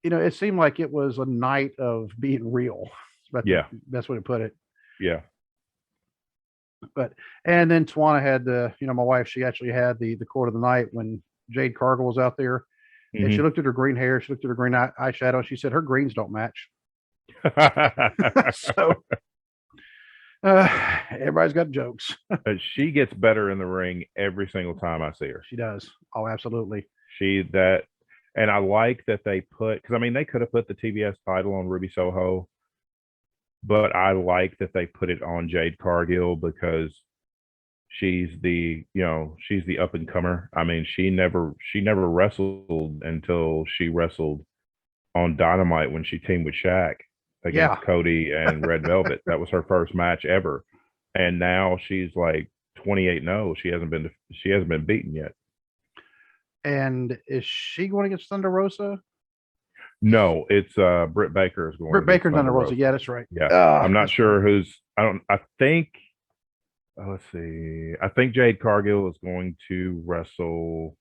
A: it seemed like it was a night of being real. The best way to put it.
B: Yeah.
A: And then Tawana had my wife, she actually had the quote of the night when Jade Cargill was out there, and she looked at her green hair, she looked at her green eyeshadow, and she said her greens don't match. So everybody's got jokes.
B: She gets better in the ring every single time I see her.
A: She does. Oh, absolutely.
B: And I like that they put, because I mean, they could have put the TBS title on Ruby Soho, but I like that they put it on Jade Cargill, because she's the up and comer. I mean, she never wrestled until she wrestled on Dynamite when she teamed with Shaq against Cody and Red Velvet. That was her first match ever, and now she's like 28-0. She hasn't been beaten yet. And
A: is she going against Thunder Rosa?
B: No, it's Britt Baker is going.
A: Britt Baker, Thunder Rosa. Yeah, that's right.
B: Yeah, I'm not sure who's. I think. Let's see. I think Jade Cargill is going to wrestle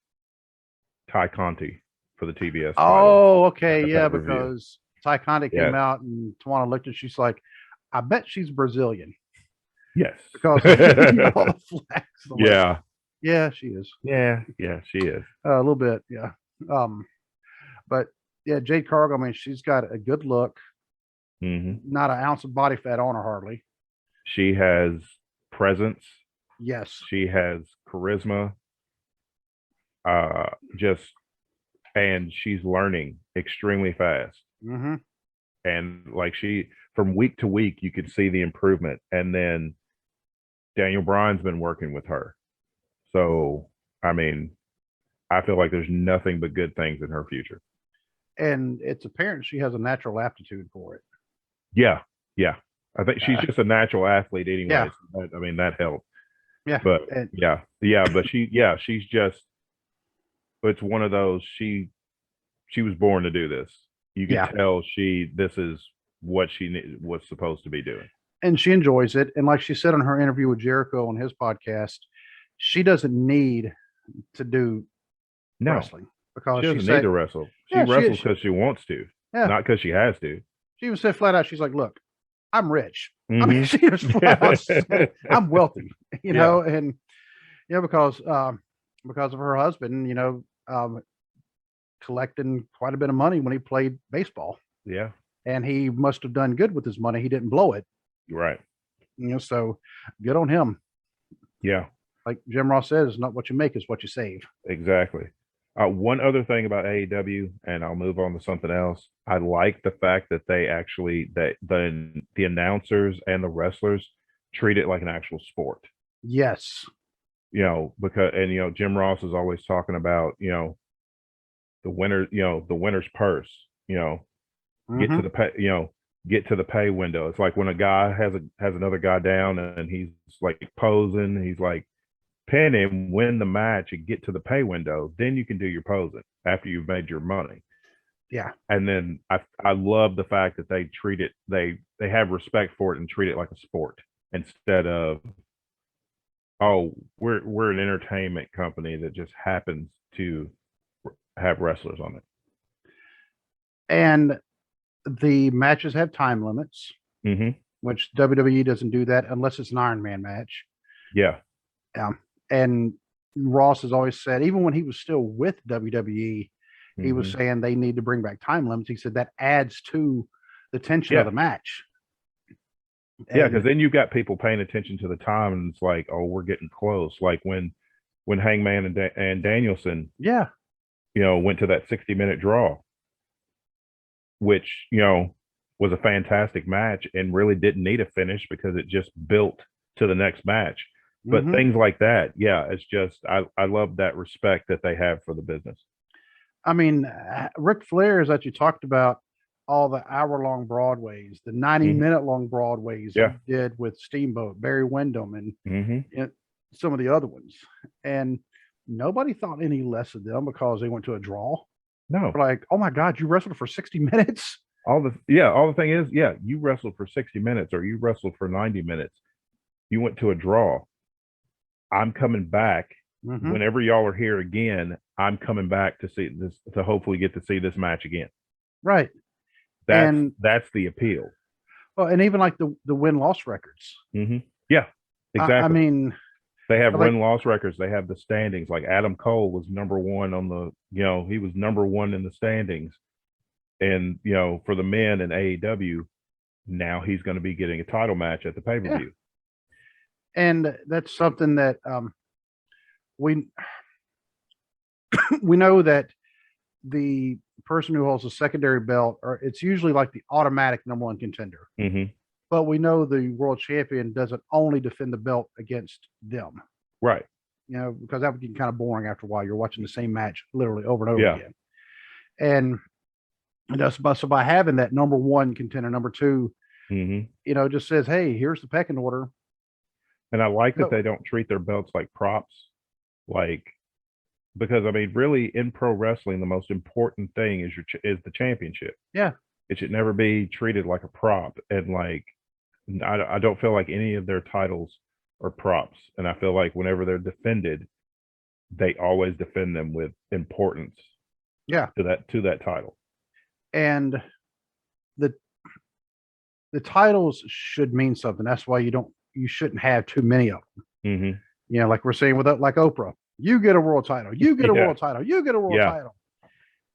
B: Ty Conti for the TBS title.
A: Oh, okay, yeah, because Ty Conti came out and Tawana looked and she's like, "I bet she's Brazilian."
B: Yes,
A: because all the flags.
B: Yeah.
A: Yeah, she is.
B: Yeah, she is.
A: A little bit, yeah. But yeah, Jade Cargill, I mean, she's got a good look. Not an ounce of body fat on her, hardly.
B: She has presence.
A: Yes.
B: She has charisma, just, and she's learning extremely fast.
A: Mm-hmm.
B: And like from week to week, you could see the improvement. And then Daniel Bryan's been working with her. So, I mean, I feel like there's nothing but good things in her future.
A: And it's apparent she has a natural aptitude for it.
B: Yeah. Yeah. I think she's just a natural athlete anyway.
A: Yeah.
B: So I mean, that helped.
A: Yeah.
B: But but she's just, it's one of those, she was born to do this. You can tell this is what she was supposed to be doing.
A: And she enjoys it. And like she said on her interview with Jericho on his podcast, she doesn't need to do wrestling because
B: she doesn't need to wrestle. She wrestles because she wants to, not because she has to.
A: She even said flat out, she's like, "Look, I'm rich." I mean, she was flat out said, "I'm wealthy," you know, and because of her husband, collecting quite a bit of money when he played baseball.
B: Yeah,
A: and he must have done good with his money. He didn't blow it.
B: Right.
A: So good on him.
B: Yeah.
A: Like Jim Ross says, not what you make is what you save.
B: Exactly. One other thing about AEW, and I'll move on to something else. I like the fact that they actually, that the announcers and the wrestlers treat it like an actual sport.
A: Yes.
B: Because Jim Ross is always talking about, the winner, the winner's purse, get to the pay, get to the pay window. It's like when a guy has another guy down and he's like posing, he's like, pin him, win the match, and get to the pay window. Then you can do your posing after you've made your money.
A: Yeah.
B: And then I love the fact that they treat it, they have respect for it and treat it like a sport instead of, oh, we're an entertainment company that just happens to have wrestlers on it.
A: And the matches have time limits, which WWE doesn't do that unless it's an Iron Man match.
B: Yeah.
A: And Ross has always said, even when he was still with WWE, he was saying they need to bring back time limits. He said that adds to the tension of the match.
B: Because then you've got people paying attention to the time, and it's like, oh, we're getting close. Like when Hangman and Danielson, went to that 60-minute draw, which was a fantastic match and really didn't need a finish because it just built to the next match. But things like that, it's just I love that respect that they have for the business.
A: I mean, Ric Flair's that you talked about, all the hour-long Broadways, the 90-minute long Broadways he did with Steamboat, Barry Windham, and some of the other ones. And nobody thought any less of them because they went to a draw.
B: No.
A: Like, oh my God, you wrestled for 60 minutes?
B: All the thing is, you wrestled for 60 minutes or you wrestled for 90 minutes. You went to a draw. I'm coming back. Whenever y'all are here again, I'm coming back to see this, to hopefully get to see this match again.
A: Right.
B: That's the appeal.
A: Well, and even like the win-loss records.
B: Yeah, exactly.
A: I mean,
B: they have win-loss records. They have the standings. Like Adam Cole was number one on the, he was number one in the standings. And, for the men in AEW, now he's going to be getting a title match at the pay-per-view.
A: And that's something that we know that the person who holds the secondary belt, or it's usually like the automatic number one contender. But we know the world champion doesn't only defend the belt against them.
B: Right.
A: Because that would get kind of boring after a while. You're watching the same match literally over and over again. And that's so by having that number one contender, number two, just says, hey, here's the pecking order.
B: And I like that they don't treat their belts like props. Because I mean, really in pro wrestling, the most important thing is the championship.
A: Yeah.
B: It should never be treated like a prop. And I don't feel like any of their titles are props. And I feel like whenever they're defended, they always defend them with importance.
A: Yeah.
B: To that title. And
A: the titles should mean something. That's why you shouldn't have too many of them. Like we're saying with like Oprah, you get a world title, you get a world title, you get a world title.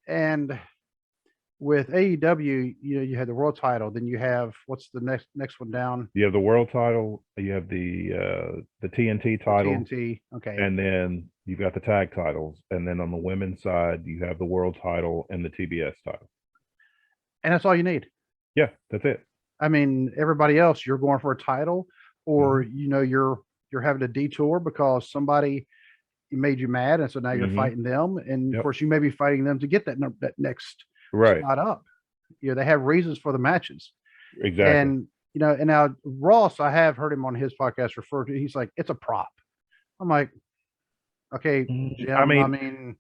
A: And with AEW, you had the world title, then you have what's the next one down?
B: You have the world title, you have the TNT title,
A: TNT. Okay.
B: and then you've got the tag titles, and then on the women's side, you have the world title and the TBS title.
A: And that's all you need.
B: Yeah, that's it.
A: I mean, everybody else, you're going for a title, or you're having a detour because somebody made you mad, and so now you're fighting them, and of course you may be fighting them to get that next spot up. They have reasons for the matches.
B: Exactly.
A: And and now Ross, I have heard him on his podcast refer to. He's like, it's a prop. I'm like, okay, Jim, I mean,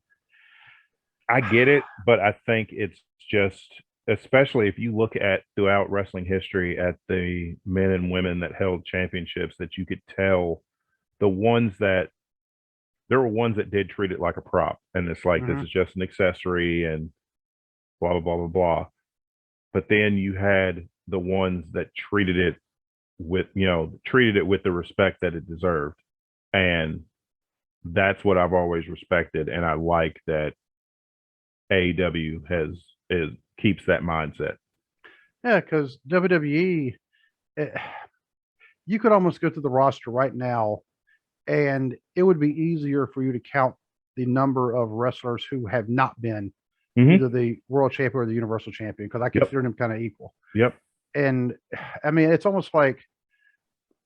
B: I get it, but I think it's just, especially if you look at throughout wrestling history at the men and women that held championships, that you could tell there were ones that did treat it like a prop, and it's like this is just an accessory and blah blah blah blah blah. But then you had the ones that treated it with the respect that it deserved, and that's what I've always respected, and I like that AEW keeps that mindset.
A: Yeah, because WWE, you could almost go through the roster right now, and it would be easier for you to count the number of wrestlers who have not been either the world champion or the universal champion, because I consider them kind of equal.
B: Yep.
A: And I mean, it's almost like,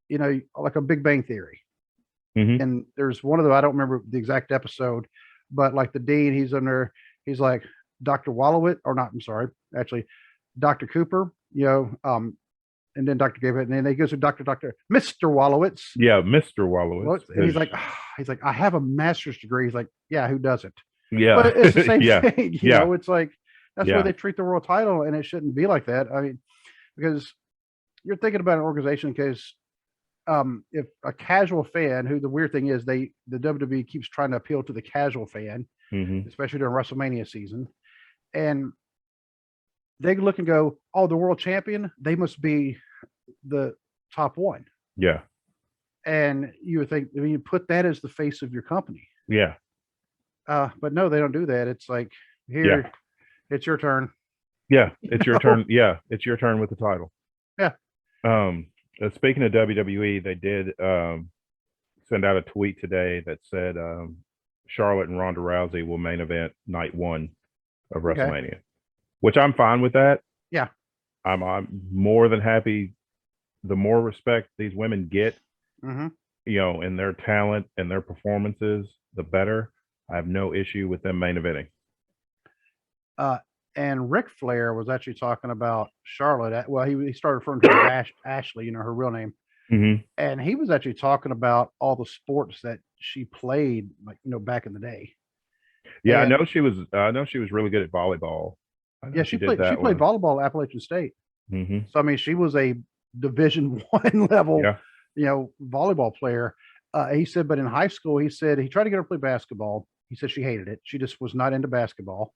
A: like a Big Bang Theory. And there's one of them, I don't remember the exact episode, but like the dean, he's in there, he's like, Dr. Wallowitz, or not, I'm sorry, actually, Dr. Cooper, and then Dr. Gabriel, and then he goes to Mr. Wallowitz.
B: Yeah, Mr. Wallowitz.
A: And he's like, I have a master's degree. He's like, yeah, who doesn't?
B: Yeah.
A: But it's the same thing. You know, it's like, that's why they treat the world title, and it shouldn't be like that. I mean, because you're thinking about an organization, because if a casual fan, who the weird thing is, the WWE keeps trying to appeal to the casual fan, especially during WrestleMania season, and they look and go, oh, the world champion, they must be the top one.
B: Yeah.
A: And you would think, you put that as the face of your company.
B: Yeah.
A: But no, they don't do that. It's like, here, it's your turn.
B: Yeah, it's your turn. Yeah, it's your turn with the title.
A: Yeah.
B: Speaking of WWE, they did send out a tweet today that said Charlotte and Ronda Rousey will main event night 1 of WrestleMania, which I'm fine with that.
A: Yeah.
B: I'm more than happy. The more respect these women get, in their talent and their performances, the better. I have no issue with them main eventing.
A: And Ric Flair was actually talking about Charlotte. Well, he started referring to her as Ashley, her real name. And he was actually talking about all the sports that she played, like, back in the day.
B: Yeah, and I know she was really good at volleyball.
A: Yeah, she played volleyball at Appalachian State. So I mean, she was a Division I level, volleyball player. He said, but in high school, he said he tried to get her to play basketball. He said she hated it. She just was not into basketball.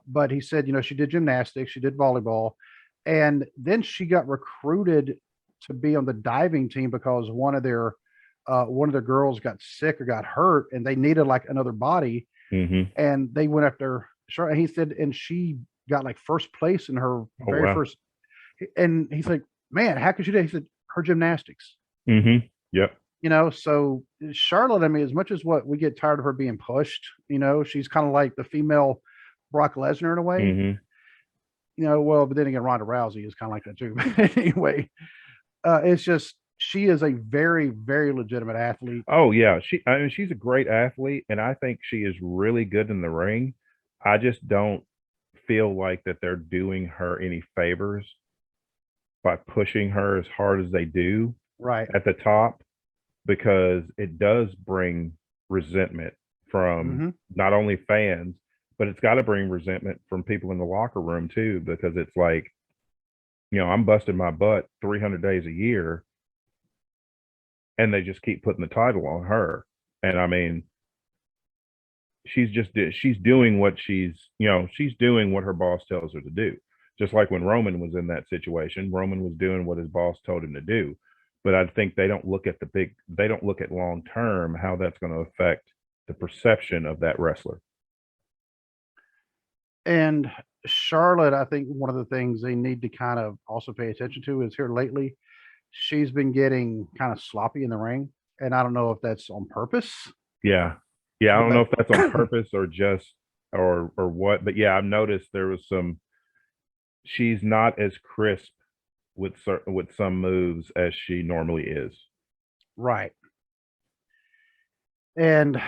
A: But he said, she did gymnastics, she did volleyball, and then she got recruited to be on the diving team because one of their girls got sick or got hurt, and they needed like another body. And they went after Charlotte. He said, and she got like first place in her first. And he's like, man, how could she do? He said, her gymnastics.
B: Yep.
A: So Charlotte, I mean, as much as what we get tired of her being pushed, she's kind of like the female Brock Lesnar in a way. Well, but then again, Ronda Rousey is kind of like that too. But anyway, it's just, she is a very, very legitimate athlete.
B: Oh yeah, she's a great athlete, and I think she is really good in the ring. I just don't feel like that they're doing her any favors by pushing her as hard as they do at the top, because it does bring resentment from not only fans, but it's got to bring resentment from people in the locker room too, because it's like, I'm busting my butt 300 days a year, and they just keep putting the title on her. And I mean, she's doing what she's doing what her boss tells her to do. Just like when Roman was in that situation, Roman was doing what his boss told him to do. But I think they don't look at long term how that's going to affect the perception of that wrestler.
A: And Charlotte, I think one of the things they need to kind of also pay attention to is here lately, she's been getting kind of sloppy in the ring. And I don't know if that's on purpose,
B: Yeah. Yeah. I don't know
A: but
B: if that's on purpose or just or what, but yeah, I've noticed there was she's not as crisp with some moves as she normally is.
A: right. And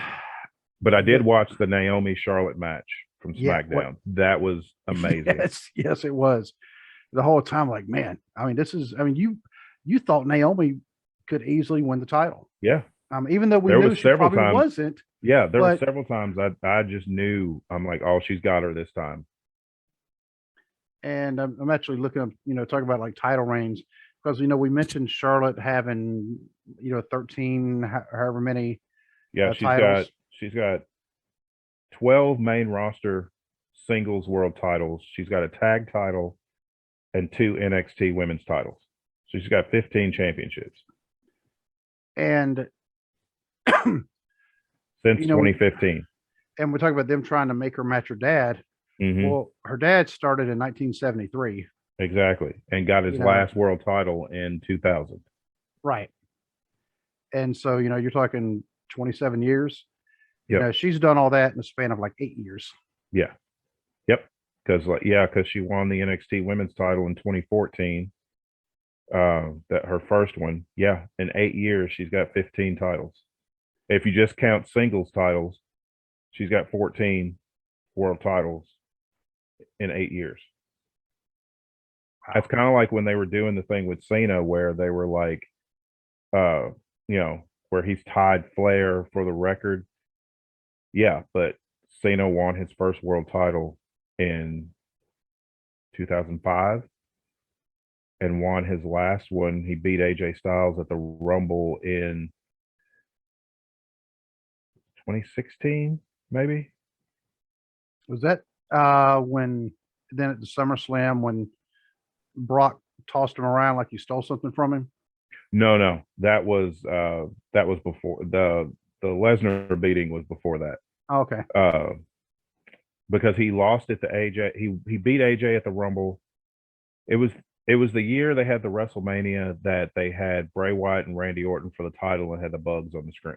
B: But I did
A: the,
B: watch the Naomi Charlotte match from
A: yeah, what
B: SmackDown. That was amazing.
A: yes, it was the whole time. Like, man, I mean, you thought Naomi could easily win the title.
B: Yeah.
A: Even though we
B: There
A: knew
B: was
A: she
B: several
A: probably
B: times.
A: wasn't,
B: Yeah, there were
A: but
B: several times I just knew. I'm like, oh, she's got her this time.
A: and I'm actually looking up, talking about like title reigns because we mentioned Charlotte having 13, however many
B: Yeah,
A: titles.
B: she's got 12 main roster singles world titles. She's got a tag title and 2 NXT women's titles. So she's got 15 championships
A: And
B: since 2015.
A: and we're talking about them trying to make her match her dad.
B: Mm-hmm.
A: Well, her dad started in 1973.
B: Exactly. And got his last world title in 2000.
A: Right. And so, you're talking 27 years.
B: Yeah.
A: She's done all that in the span of like 8 years.
B: Yeah. Yep. Because she won the NXT women's title in 2014. That her first one. Yeah. In 8 years, she's got 15 titles. If you just count singles titles, she's got 14 world titles in 8 years. Wow. That's kind of like when they were doing the thing with Cena where they were like, where he's tied Flair for the record. Yeah, but Cena won his first world title in 2005 and won his last one. He beat AJ Styles at the Rumble in 2016, maybe.
A: Was that when then at the SummerSlam when Brock tossed him around like you stole something from him?
B: No, that was before the Lesnar beating was before that.
A: Okay.
B: Because he lost it to AJ. He beat AJ at the Rumble. It was the year they had the WrestleMania that they had Bray Wyatt and Randy Orton for the title and had the bugs on the screen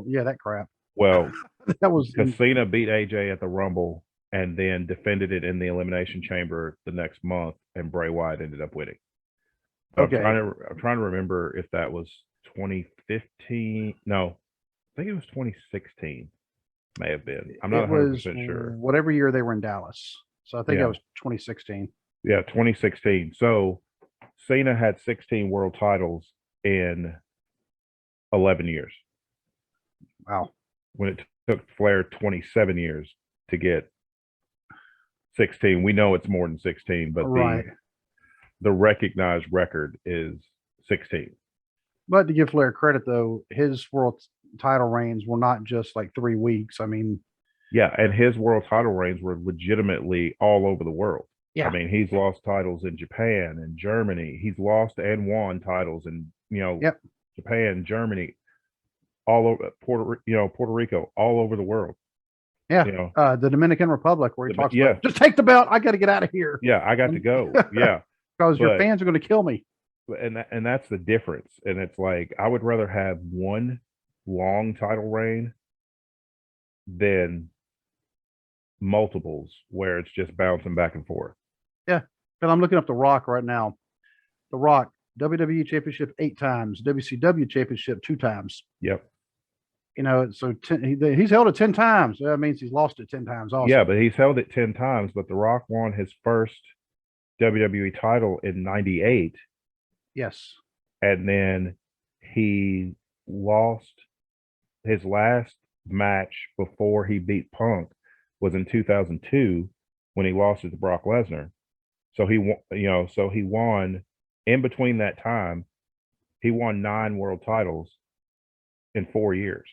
A: yeah, that crap.
B: Well,
A: that was
B: because Cena beat AJ at the Rumble and then defended it in the Elimination Chamber the next month, and Bray Wyatt ended up winning. Okay. I'm trying to remember if that was 2015. No, I think it was 2016. May have been. I'm not 100% sure.
A: Whatever year they were in Dallas. So I think it was 2016.
B: Yeah, 2016. So Cena had 16 world titles in 11 years.
A: Wow.
B: When it took Flair 27 years to get 16. We know it's more than 16, but the recognized record is 16.
A: But to give Flair credit, though, his world title reigns were not just like 3 weeks. I mean,
B: yeah, and his world title reigns were legitimately all over the world.
A: Yeah.
B: I mean, he's lost titles in Japan and Germany. He's lost and won titles in Japan, Germany, all over Puerto Rico, all over the world.
A: Yeah, the Dominican Republic, where he talks about, just take the belt. I got to get out of here.
B: Yeah, I got to go. Yeah,
A: because your fans are going to kill me.
B: And that's the difference. And it's like I would rather have one long title reign than multiples where it's just bouncing back and forth.
A: Yeah, and I'm looking up The Rock right now. The Rock, WWE Championship 8 times, WCW Championship 2 times.
B: Yep.
A: So he's held it 10 times. That means he's lost it 10 times also.
B: Yeah, but he's held it 10 times. But The Rock won his first WWE title in '98.
A: Yes.
B: And then he lost his last match before he beat Punk was in 2002 when he lost it to Brock Lesnar. So he won in between that time. He won 9 world titles in 4 years.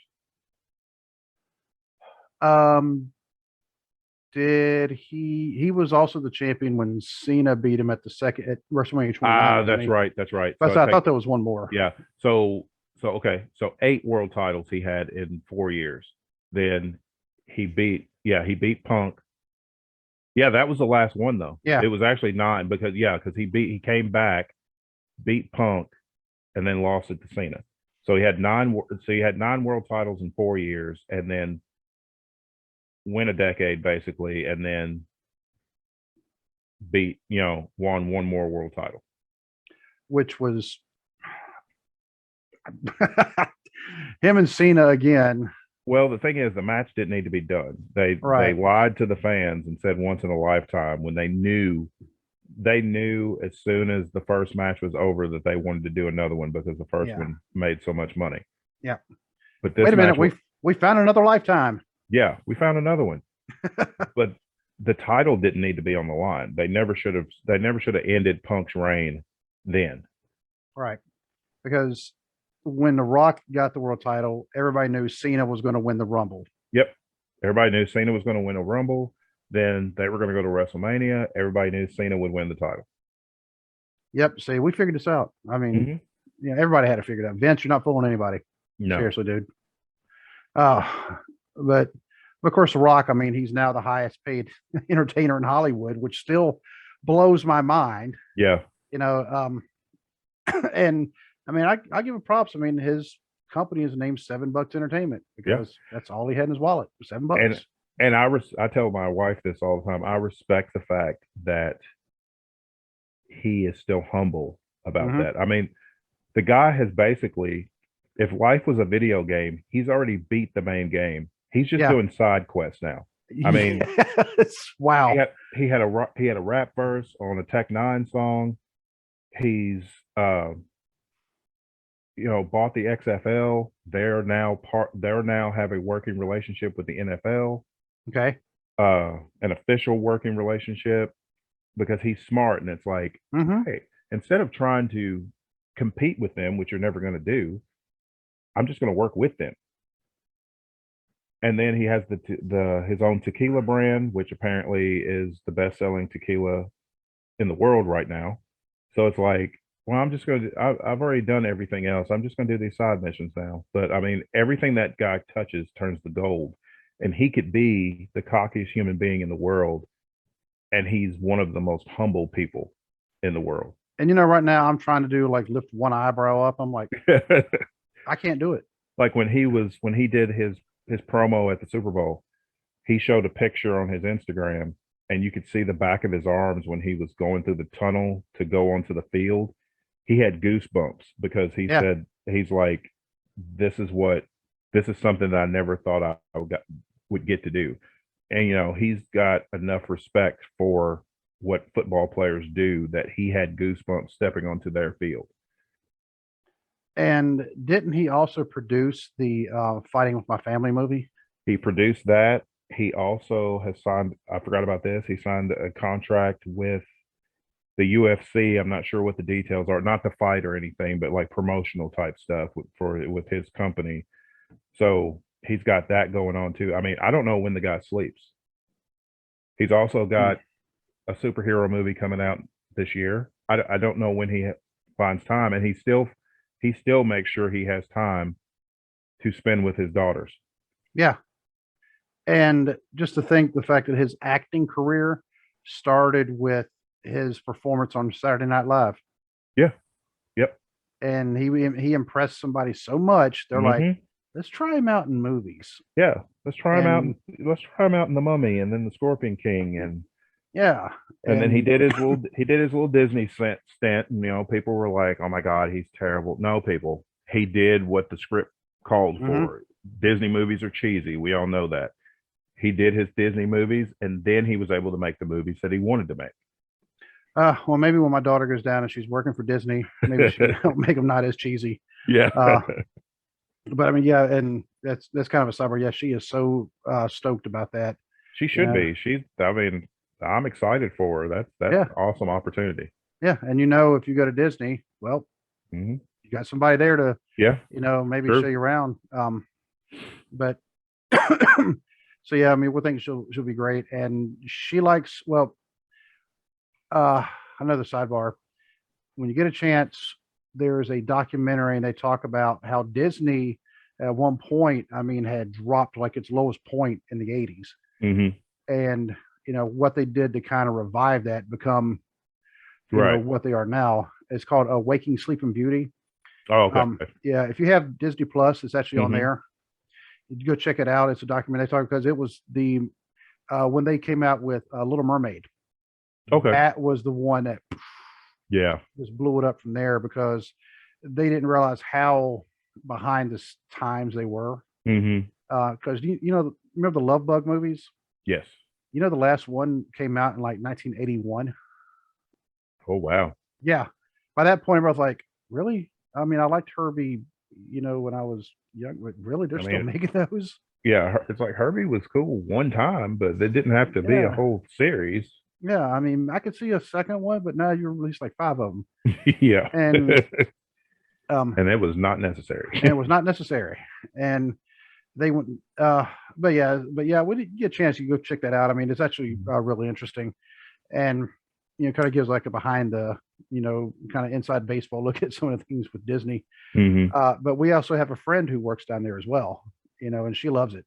A: Did he was also the champion when Cena beat him at WrestleMania 29.
B: That's right. That's right.
A: So I thought there was one more.
B: Yeah. So okay. So 8 world titles he had in 4 years. Then he beat Punk Yeah, that was the last one though.
A: Yeah.
B: It was actually 9 because he came back, beat Punk, and then lost it to Cena. So he had 9 world titles in 4 years, and then win a decade basically, and then won one more world title.
A: Which was him and Cena again.
B: Well, the thing is, the match didn't need to be done. They lied to the fans and said once in a lifetime when they knew as soon as the first match was over that they wanted to do another one because the first one made so much money.
A: Yeah.
B: But this
A: wait a minute, we found another lifetime.
B: Yeah, we found another one. But the title didn't need to be on the line. They never should have ended Punk's reign then.
A: Right. Because when The Rock got the world title, everybody knew Cena was going to win the Rumble.
B: Yep. Everybody knew Cena was going to win a Rumble. Then they were going to go to WrestleMania. Everybody knew Cena would win the title.
A: Yep. See, we figured this out. I mean, everybody had to figure it out. Vince, you're not fooling anybody.
B: No.
A: Seriously, dude. But of course, The Rock, I mean, he's now the highest paid entertainer in Hollywood, which still blows my mind.
B: Yeah.
A: And I mean, I give him props. I mean, his company is named $7 Entertainment because that's all he had in his wallet, $7.
B: And I tell my wife this all the time. I respect the fact that he is still humble about that. I mean, the guy has basically, if life was a video game, he's already beat the main game. He's just doing side quests now. I mean,
A: wow.
B: He had a rap verse on a Tech Nine song. He's bought the XFL. They're now have a working relationship with the NFL.
A: Okay.
B: An official working relationship because he's smart, and it's like, hey, instead of trying to compete with them, which you're never going to do, I'm just going to work with them. And then he has his own tequila brand, which apparently is the best-selling tequila in the world right now. So it's like, well, I've already done everything else. I'm just going to do these side missions now. But I mean, everything that guy touches turns to gold. And he could be the cockiest human being in the world. And he's one of the most humble people in the world.
A: And right now I'm trying to do like lift one eyebrow up. I'm like, I can't do it.
B: Like when he did his promo at the Super Bowl, he showed a picture on his Instagram and you could see the back of his arms when he was going through the tunnel to go onto the field. He had goosebumps because he said, he's like, this is something that I never thought I would get to do. And, he's got enough respect for what football players do that he had goosebumps stepping onto their field.
A: And didn't he also produce the Fighting with My Family movie?
B: He produced that. He also has signed, I forgot about this, he signed a contract with the UFC. I'm not sure what the details are, not the fight or anything, but like promotional type stuff with his company. So he's got that going on too. I mean, I don't know when the guy sleeps. He's also got a superhero movie coming out this year. I don't know when he finds time, and he still makes sure he has time to spend with his daughters.
A: Yeah. And just to think the fact that his acting career started with his performance on Saturday Night Live.
B: Yeah. Yep.
A: And he impressed somebody so much, they're like, let's try him out in movies.
B: Yeah. Let's try him out. Let's try him out in The Mummy and then The Scorpion King. And and then he did his little Disney stint, and people were like, "Oh my God, he's terrible." No, people, he did what the script called for. Disney movies are cheesy. We all know that. He did his Disney movies, and then he was able to make the movies that he wanted to make.
A: Well, maybe when my daughter goes down and she's working for Disney, maybe she'll make them not as cheesy.
B: Yeah.
A: But I mean, yeah, and that's kind of a summer. Yeah, she is so stoked about that.
B: She should be. I'm excited for her. That's an awesome opportunity.
A: Yeah, and if you go to Disney, well, you got somebody there to maybe show you around. But so yeah, I mean, we think she'll be great, and she likes another sidebar. When you get a chance, there's a documentary, and they talk about how Disney at one point, I mean, had dropped like its lowest point in the 80s. And what they did to kind of revive that, become,
B: Right.
A: what they are now. It's called Waking Sleeping Beauty.
B: Oh, okay.
A: Yeah, if you have Disney Plus, it's actually on
B: Mhm.
A: there. You go check it out. It's a documentary because it was when they came out with Little Mermaid.
B: Okay.
A: That was the one that
B: Yeah.
A: just blew it up from there, because they didn't realize how behind the times they were.
B: Mhm.
A: Because remember the Love Bug movies?
B: Yes.
A: The last one came out in like 1981.
B: Oh, wow.
A: Yeah. By that point, I was like, really? I mean, I liked Herbie, when I was young, but really, they're
B: I
A: still
B: mean,
A: making those?
B: yeah, it's like Herbie was cool one time, but it didn't have to be a
A: Yeah.
B: whole series.
A: Yeah. I mean, I could see a second one, but now you released like five of them.
B: Yeah.
A: And
B: And it was not necessary.
A: it was not necessary. And they went, but yeah, when you get a chance, you go check that out. I mean, it's actually really interesting. And, kind of gives like a behind the, kind of inside baseball look at some of the things with Disney.
B: Mhm.
A: But we also have a friend who works down there as well, and she loves it.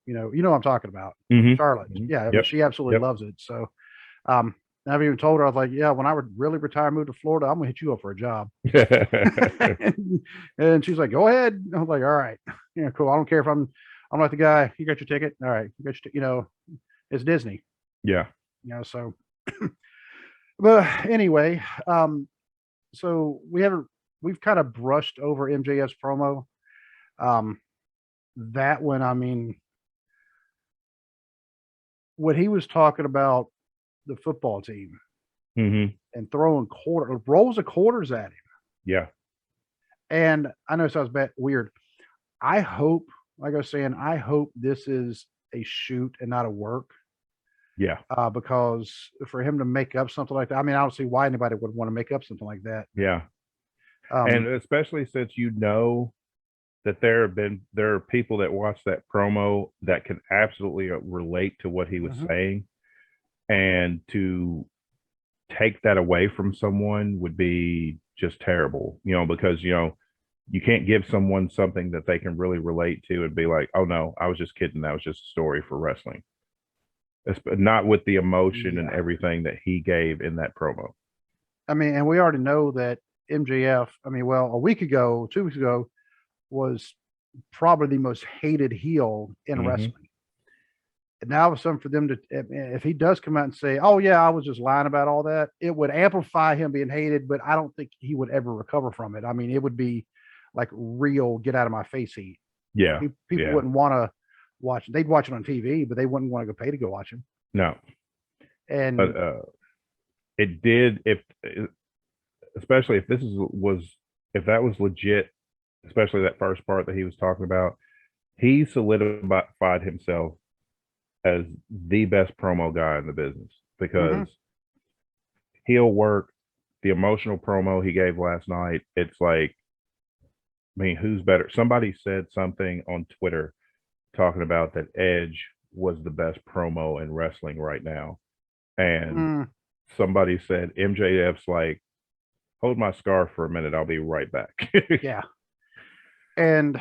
A: What I'm talking about.
B: Mhm.
A: Charlotte.
B: Mhm.
A: Yeah, I mean,
B: Yep.
A: she absolutely
B: Yep.
A: loves it. So, um, I've even told her, I was like, yeah, when I would really retire, move to Florida, I'm gonna hit you up for a job. And she's like, go ahead. I was like, all right, yeah, cool. I don't care if I'm like the guy. You got your ticket. All right, you got it's Disney.
B: Yeah.
A: So, but anyway, so we've kind of brushed over MJF's promo. Um, that one, I mean, when he was talking about the football team
B: Mhm.
A: and throwing rolls of quarters at him.
B: Yeah.
A: And I know it sounds weird. I hope, like I was saying, I hope this is a shoot and not a work.
B: Yeah.
A: Because for him to make up something like that, I mean, I don't see why anybody would want to make up something like that.
B: Yeah. And
A: Um,
B: especially since that there are people that watch that promo that can absolutely relate to what he was
A: mhm.
B: saying, and to take that away from someone would be just terrible, because you can't give someone something that they can really relate to and be like, oh no, I was just kidding, that was just a story for wrestling. It's not with the emotion and
A: Yeah.
B: everything that he gave in that promo.
A: I mean, and we already know that MJF, I mean, well, a week ago, 2 weeks ago, was probably the most hated heel in
B: Hmm.
A: wrestling. And now, all of a sudden, for them to, if he does come out and say, "Oh yeah, I was just lying about all that," it would amplify him being hated. But I don't think he would ever recover from it. I mean, it would be like real get out of my face heat.
B: Yeah.
A: People
B: Yeah.
A: wouldn't want to watch. They'd watch it on TV, but they wouldn't want to go pay to go watch him.
B: No.
A: And
B: But it did, if especially if if that was legit, especially that first part that he was talking about, he solidified himself as the best promo guy in the business,
A: mhm,
B: because he'll work. The emotional promo he gave last night, it's like, I mean, who's better? Somebody said something on Twitter talking about that Edge was the best promo in wrestling right now. And
A: mm,
B: somebody said MJF's like, hold my scarf for a minute, I'll be right back.
A: yeah, and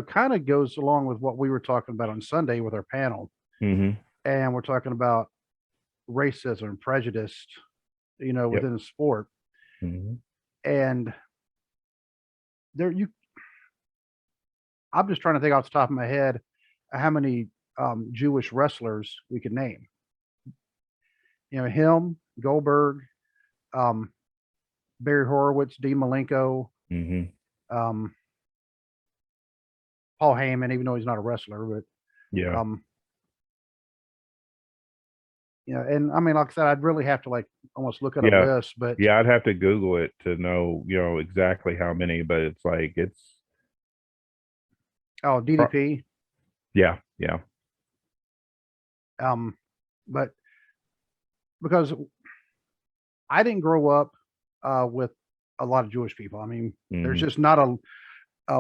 A: kind of goes along with what we were talking about on Sunday with our panel,
B: Hmm.
A: and we're talking about racism and prejudice,
B: Yep.
A: within the sport.
B: Hmm.
A: And there, I'm just trying to think off the top of my head how many Jewish wrestlers we could name. Him, Goldberg, um, Barry Horowitz, Dean Malenko,
B: Hmm.
A: um, Paul Heyman, even though he's not a wrestler, but
B: Yeah.
A: and I mean, like I said, I'd really have to like almost look at a
B: Yeah.
A: list, but
B: Yeah. I'd have to Google it to know, exactly how many, but it's like,
A: oh, DDP,
B: yeah. Yeah.
A: um, but because I didn't grow up with a lot of Jewish people. I mean, there's
B: Hmm.
A: just not a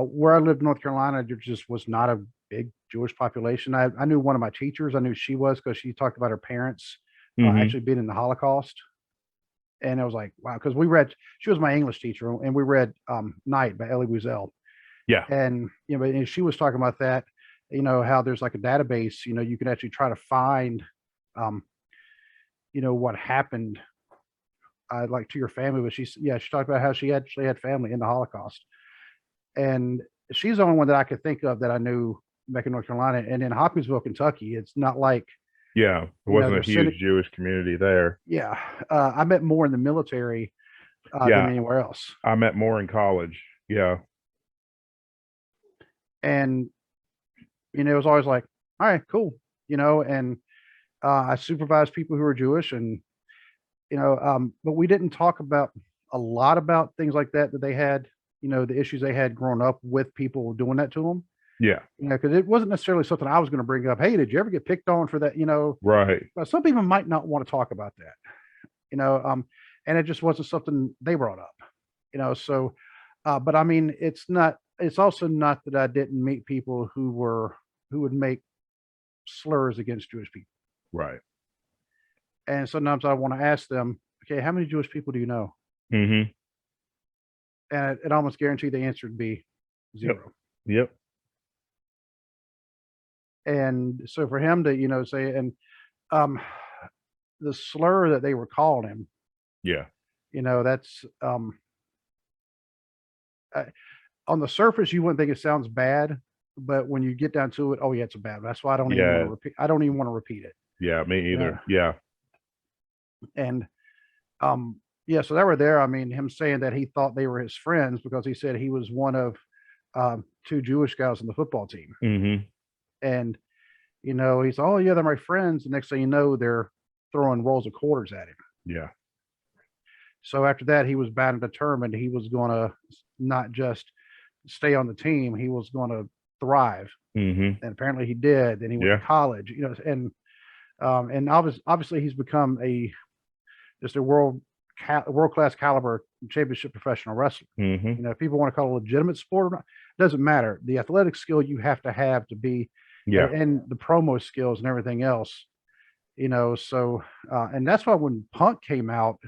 A: where I lived in North Carolina, there just was not a big Jewish population. I knew one of my teachers. I knew she was because she talked about her parents
B: Hmm.
A: actually being in the Holocaust. And I was like, wow, because we read, she was my English teacher, and we read Night by Elie Wiesel.
B: Yeah.
A: And, and she was talking about that, how there's like a database, you can actually try to find what happened, like to your family, but she talked about how she actually had family in the Holocaust, and she's the only one that I could think of that I knew back in North Carolina. And in Hopkinsville, Kentucky, it's not like,
B: Yeah, it wasn't a
A: there's
B: huge Jewish community there.
A: yeah. I met more in the military than
B: Yeah,
A: anywhere else,
B: I met more in college. Yeah,
A: and it was always like, all right, cool, and I supervised people who were Jewish, and but we didn't talk about a lot about things like that they had, the issues they had growing up with people doing that to them.
B: yeah,
A: Because it wasn't necessarily something I was going to bring up. Hey, did you ever get picked on for that?
B: right.
A: But some people might not want to talk about that. And it just wasn't something they brought up. So, but I mean, it's not. It's also not that I didn't meet people who would make slurs against Jewish people.
B: Right.
A: And sometimes I want to ask them, okay, how many Jewish people do you know?
B: Mm-hmm.
A: And it almost guaranteed the answer would be zero.
B: Yep.
A: And so for him to, say, and um, the slur that they were calling him,
B: Yeah.
A: that's uh, on the surface you wouldn't think it sounds bad, but when you get down to it, oh yeah, it's a bad one. That's why I don't even want to
B: Yeah.
A: repeat. I don't even want to repeat it.
B: Yeah. Me
A: You know?
B: either. Yeah.
A: And yeah, so they were there. I mean, him saying that he thought they were his friends because he said he was one of two Jewish guys on the football team.
B: Mm-hmm.
A: And he's, oh yeah, they're my friends. The next thing you know, they're throwing rolls of quarters at him.
B: Yeah.
A: So after that, he was bound and determined he was going to not just stay on the team, he was going to thrive.
B: Mm-hmm.
A: And apparently he did. Then he went to college, and obviously he's become just a world class caliber championship professional wrestler.
B: Mm-hmm.
A: If people want to call it a legitimate sport or not, doesn't matter. The athletic skill you have to be, and the promo skills and everything else. So and that's why when Punk came out,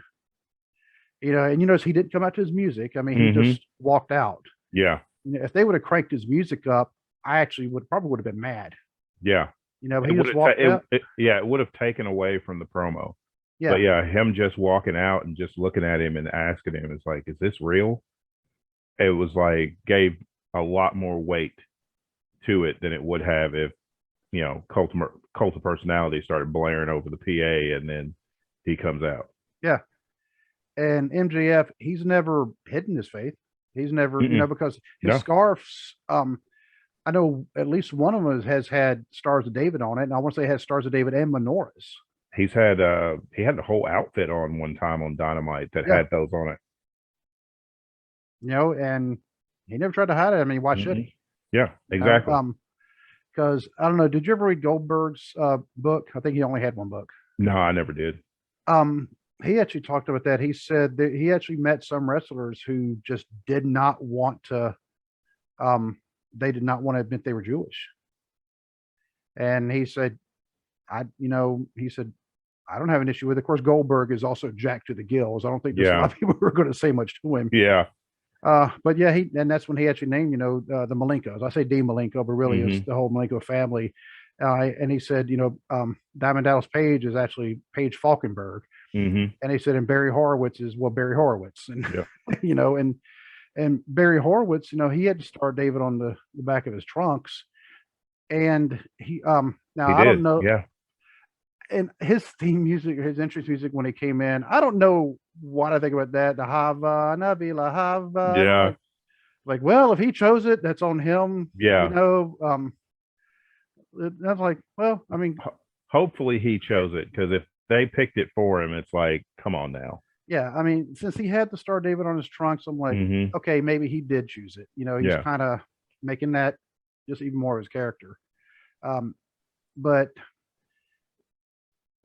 A: and he didn't come out to his music. I mean, he just walked out.
B: Yeah.
A: If they would have cranked his music up, I actually would have been mad.
B: Yeah.
A: But he just walked out.
B: It would have taken away from the promo.
A: Yeah.
B: But yeah, him just walking out and just looking at him and asking him, it's like, is this real? It was like, gave a lot more weight to it than it would have if, Cult of Personality started blaring over the PA and then he comes out.
A: Yeah. And MJF, he's never hidden his faith. He's never, because his scarves, I know at least one of them has had Stars of David on it, and I want to say it has Stars of David and menorahs.
B: He's had he had the whole outfit on one time on Dynamite that had those on it.
A: And he never tried to hide it. I mean, why should he?
B: Yeah, exactly.
A: Because I don't know, did you ever read Goldberg's book? I think he only had one book.
B: No, I never did.
A: He actually talked about that. He said that he actually met some wrestlers who just did not want to they did not want to admit they were Jewish. And he said, I don't have an issue with it. Of course, Goldberg is also jacked to the gills. I don't think there's a lot of people who are going to say much to him.
B: Yeah.
A: But yeah, and that's when he actually named, the Malenkos. I say Dean Malenko, but really it's the whole Malenko family. And he said, Diamond Dallas Page is actually Paige Falkenberg. And he said, and Barry Horowitz is Barry Horowitz. And, and Barry Horowitz, he had to start David on the back of his trunks. And he, I don't know.
B: Yeah.
A: And his theme music, his entrance music when he came in, I don't know what I think about that. The Hava Nabila Hava.
B: Yeah.
A: Like, well, if he chose it, that's on him.
B: Yeah.
A: That's like, well, I mean,
B: hopefully he chose it, because if they picked it for him, it's like, come on now.
A: Yeah, I mean, since he had the Star David on his trunks, I'm like, okay, maybe he did choose it. He's kind of making that just even more of his character. But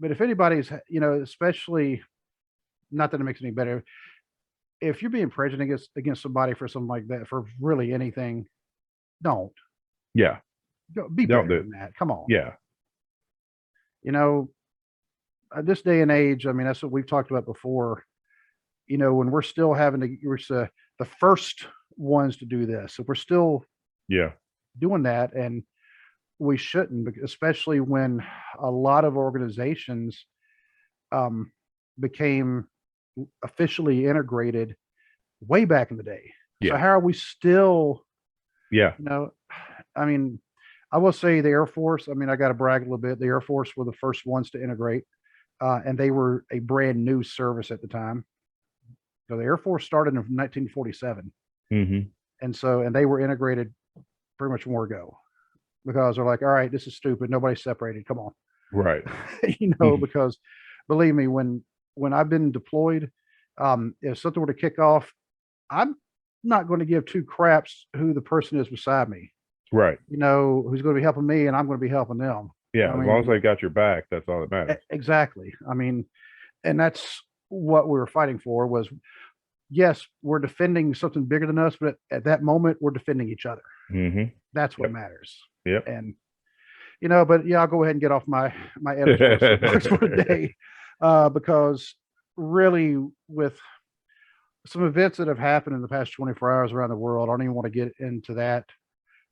A: if anybody's, especially, not that it makes it any better, if you're being prejudiced against somebody for something like that, for really anything, don't.
B: Yeah.
A: Be better than that. Come on.
B: Yeah.
A: This day and age, I mean, that's what we've talked about before. When we're still having to, we're the first ones to do this. So we're still doing that. And we shouldn't, especially when a lot of organizations became officially integrated way back in the day. So
B: Yeah.
A: how are we still,
B: Yeah.
A: I mean, I will say the Air Force, I mean, I got to brag a little bit. The Air Force were the first ones to integrate, and they were a brand new service at the time. So the Air Force started in 1947.
B: Hmm.
A: And they were integrated pretty much more ago because they're like, all right, this is stupid. Nobody's separated. Come on.
B: Right.
A: Because believe me, when I've been deployed, if something were to kick off, I'm not going to give two craps who the person is beside me,
B: Right.
A: who's going to be helping me and I'm going to be helping them.
B: Yeah.
A: I
B: As long as
A: mean,
B: they got your back, that's all that matters.
A: exactly. I mean, and that's what we were fighting for was, yes, we're defending something bigger than us, but at that moment we're defending each other.
B: Hmm.
A: That's what
B: Yep.
A: matters.
B: Yep.
A: And but yeah, I'll go ahead and get off my editorial soapbox for today, because really, with some events that have happened in the past 24 hours around the world, I don't even want to get into that.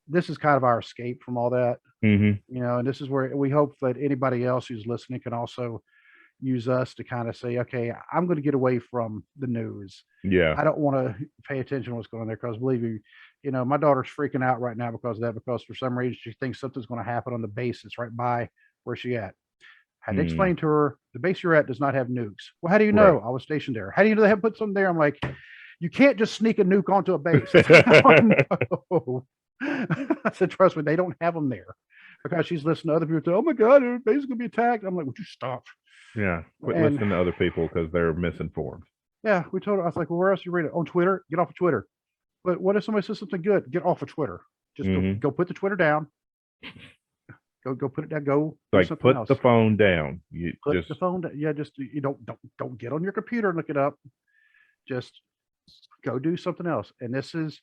A: This is kind of our escape from all that,
B: Hmm.
A: and this is where we hope that anybody else who's listening can also use us to kind of say, okay, I'm going to get away from the news.
B: Yeah.
A: I don't want to pay attention to what's going on there because believe me, my daughter's freaking out right now because of that, because for some reason she thinks something's going to happen on the base that's right by where she at. I had to explain to her the base you're at does not have nukes. Well, how do you know?
B: Right.
A: I was stationed there. How do you know they have put something there? I'm like, you can't just sneak a nuke onto a base. No. I said, trust me, they don't have them there, because she's listening to other people say, oh my God, our base is going to be attacked. I'm like, would you stop?
B: Yeah. Quit
A: And
B: listening to other people because they're misinformed.
A: yeah, we told her, I was like, well, where else you read it? On Twitter? Get off of Twitter. But what if somebody says something good? Get off of Twitter. Just go put the Twitter down. Go put it down. Go do
B: Like,
A: something
B: put
A: else.
B: the phone down. You
A: Put
B: just
A: the phone down. Yeah, just you don't get on your computer and look it up. Just go do something else. And this is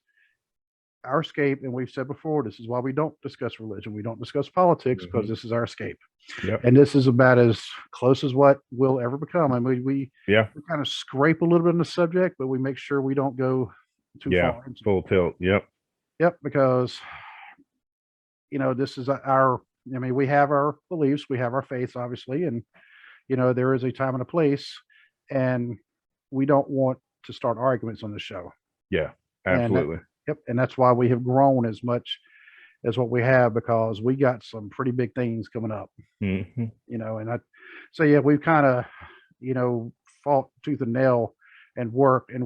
A: our escape. And we've said before, this is why we don't discuss religion. We don't discuss politics, because this is our escape.
B: Yep.
A: And this is about as close as what we'll ever become. I mean, we kind of scrape a little bit on the subject, but we make sure we don't go too far into
B: full tilt. Yep.
A: because this is our, I mean, we have our beliefs, we have our faiths, obviously, and there is a time and a place, and we don't want to start arguments on the show.
B: Yeah,
A: And
B: absolutely.
A: and that's why we have grown as much as what we have, because we got some pretty big things coming up.
B: Hmm.
A: So yeah, we've kind of fought tooth and nail and worked and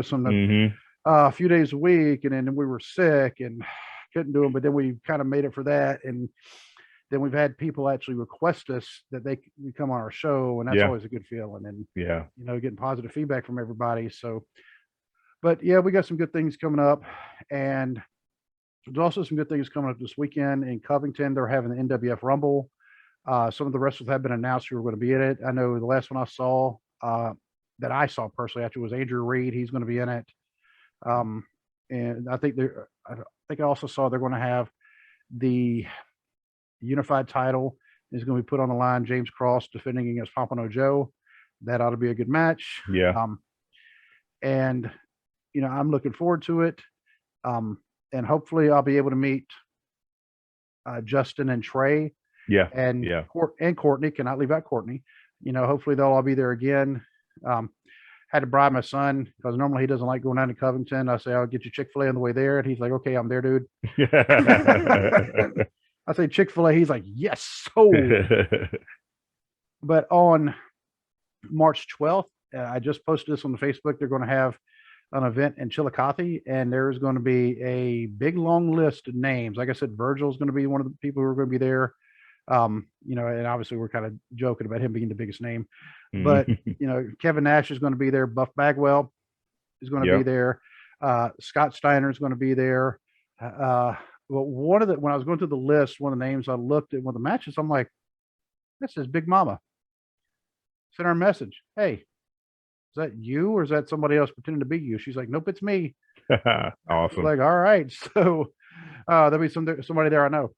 A: some a few days a week, and then we were sick and couldn't do them, but then we kind of made it for that, and then we've had people actually request us that they can come on our show, and that's always a good feeling, and getting positive feedback from everybody. So, but yeah, we got some good things coming up, and there's also some good things coming up this weekend in Covington. They're having the NWF Rumble. Some of the wrestlers have been announced who are going to be in it. I know the last one I saw, that I saw personally, actually, was Andrew Reed. He's going to be in it. And I think I also saw they're going to have the unified title is going to be put on the line. James Cross defending against Pompano Joe. That ought to be a good match.
B: Yeah.
A: And I'm looking forward to it. And hopefully I'll be able to meet Justin and Trey.
B: Yeah.
A: And
B: Yeah.
A: and Courtney. Cannot leave out Courtney. Hopefully they'll all be there again. Had to bribe my son because normally he doesn't like going down to Covington. I say, I'll get you Chick-fil-A on the way there. And he's like, okay, I'm there, dude. I say Chick-fil-A. He's like, yes. So, but on March 12th, I just posted this on the Facebook. They're going to have an event in Chillicothe, and there's going to be a big long list of names. Like I said, Virgil's going to be one of the people who are going to be there. And obviously we're kind of joking about him being the biggest name, but Kevin Nash is going to be there. Buff Bagwell is going to be there. Scott Steiner is going to be there. Well, when I was going through the list, one of the names I looked at, one of the matches, I'm like, this is Big Mama. Sent her a message. Hey, is that you or is that somebody else pretending to be you? She's like, nope, it's me.
B: Awesome.
A: Like, all right. So there'll be somebody there I know.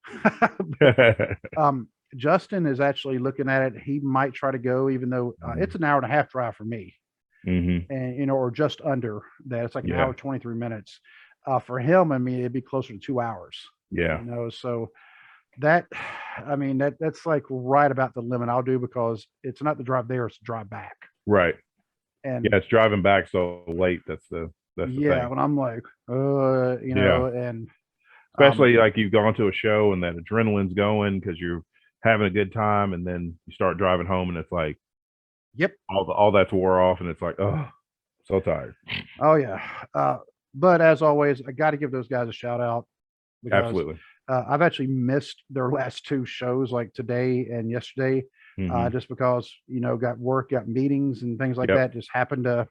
A: Justin is actually looking at it. He might try to go, even though it's an hour and a half drive for me, and or just under that. It's like an hour 23 minutes. For him, I mean, it'd be closer to 2 hours.
B: Yeah.
A: So that, I mean, that's like right about the limit I'll do, because it's not the drive there, it's the drive back.
B: Right.
A: And
B: Yeah, it's driving back so late. That's the thing.
A: when I'm like, and
B: Especially like you've gone to a show and that adrenaline's going because you're having a good time, and then you start driving home and it's like,
A: yep,
B: all that's wore off, and it's like, oh, so tired.
A: oh yeah. But as always, I got to give those guys a shout out, because
B: Absolutely.
A: I've actually missed their last two shows, like today and yesterday,
B: Mhm.
A: just because got work, got meetings, and things like
B: Yep.
A: that just happened to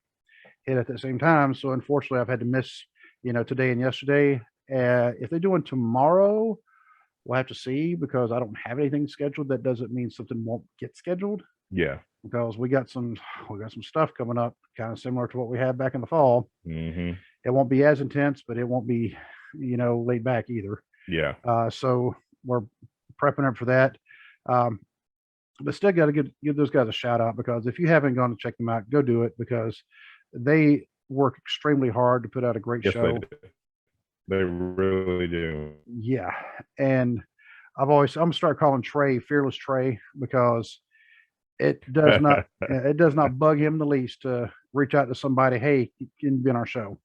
A: hit at the same time. So unfortunately, I've had to miss today and yesterday. If they're doing tomorrow, we'll have to see, because I don't have anything scheduled. That doesn't mean something won't get scheduled,
B: Yeah.
A: because we got some stuff coming up, kind of similar to what we had back in the fall.
B: Mhm.
A: It won't be as intense, but it won't be laid back either.
B: Yeah.
A: So we're prepping up for that. But still got to give those guys a shout out, because if you haven't gone to check them out, go do it, because they work extremely hard to put out a great
B: Yes,
A: show.
B: they do. They really do.
A: Yeah, and I'm gonna start calling Trey Fearless Trey, because it does not bug him the least to reach out to somebody. Hey, you can be on our show.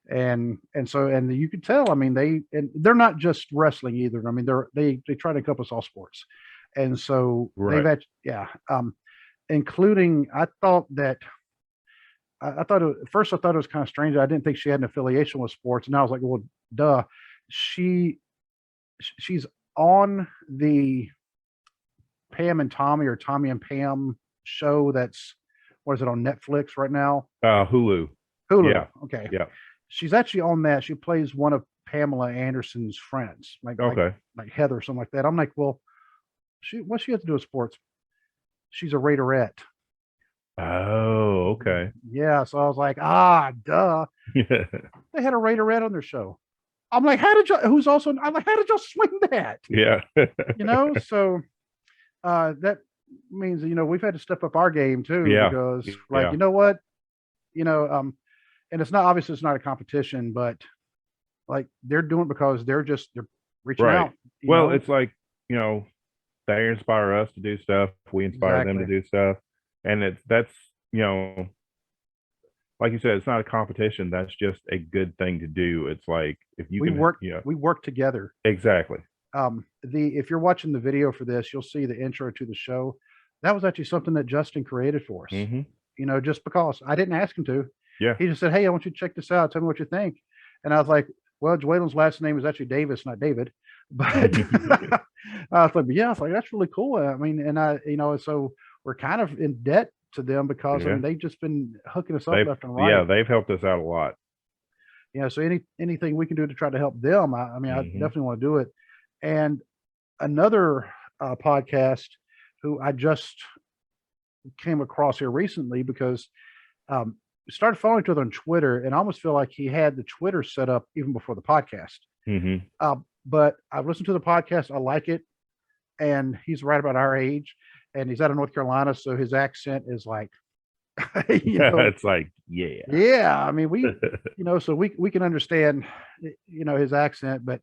A: And you can tell. I mean, they're not just wrestling either. I mean, they try to encompass all sports, and so they've
B: Right.
A: including. I thought at first I thought it was kind of strange. I didn't think she had an affiliation with sports, and I was like, well, duh. She's on the Pam and Tommy, or Tommy and Pam show. That's, what is it, on Netflix right now?
B: Hulu.
A: Hulu.
B: Yeah.
A: Okay.
B: Yeah.
A: She's actually on that. She plays one of Pamela Anderson's friends, like Heather or something like that. I'm like, well, what she has to do with sports? She's a Raiderette.
B: Oh, okay.
A: Yeah. So I was like, duh. They had a Raiderette on their show. I'm like, I'm like, how did y'all swing that?
B: Yeah.
A: So that means, we've had to step up our game too,
B: Yeah.
A: because
B: Yeah.
A: you know what? And it's not, obviously it's not a competition, but like they're doing it because they're reaching
B: Right.
A: out.
B: Well, it's like, they inspire us to do stuff. We inspire them to
A: Exactly.
B: do stuff. And that's, like you said, it's not a competition. That's just a good thing to do. It's like, if you
A: we
B: can,
A: work together.
B: exactly.
A: If you're watching the video for this, you'll see the intro to the show. That was actually something that Justin created for us.
B: Mm-hmm.
A: Just because I didn't ask him to.
B: Yeah.
A: He just said, "Hey, I want you to check this out. Tell me what you think." And I was like, "Well, Dwaylen's last name is actually Davis, not David." But I was like, "Yeah," I was like, "That's really cool." I mean, and so we're kind of in debt to them, because I mean, they've just been hooking us up left and right.
B: Yeah, they've helped us out a lot.
A: Yeah. So anything we can do to try to help them, I mean, I definitely want to do it. And another podcast who I just came across here recently, because started following each other on Twitter, and I almost feel like he had the Twitter set up even before the podcast.
B: Mm-hmm.
A: But I've listened to the podcast. I like it. And he's right about our age, and he's out of North Carolina. So his accent is like,
B: it's like, yeah.
A: Yeah. I mean, so we can understand, his accent, but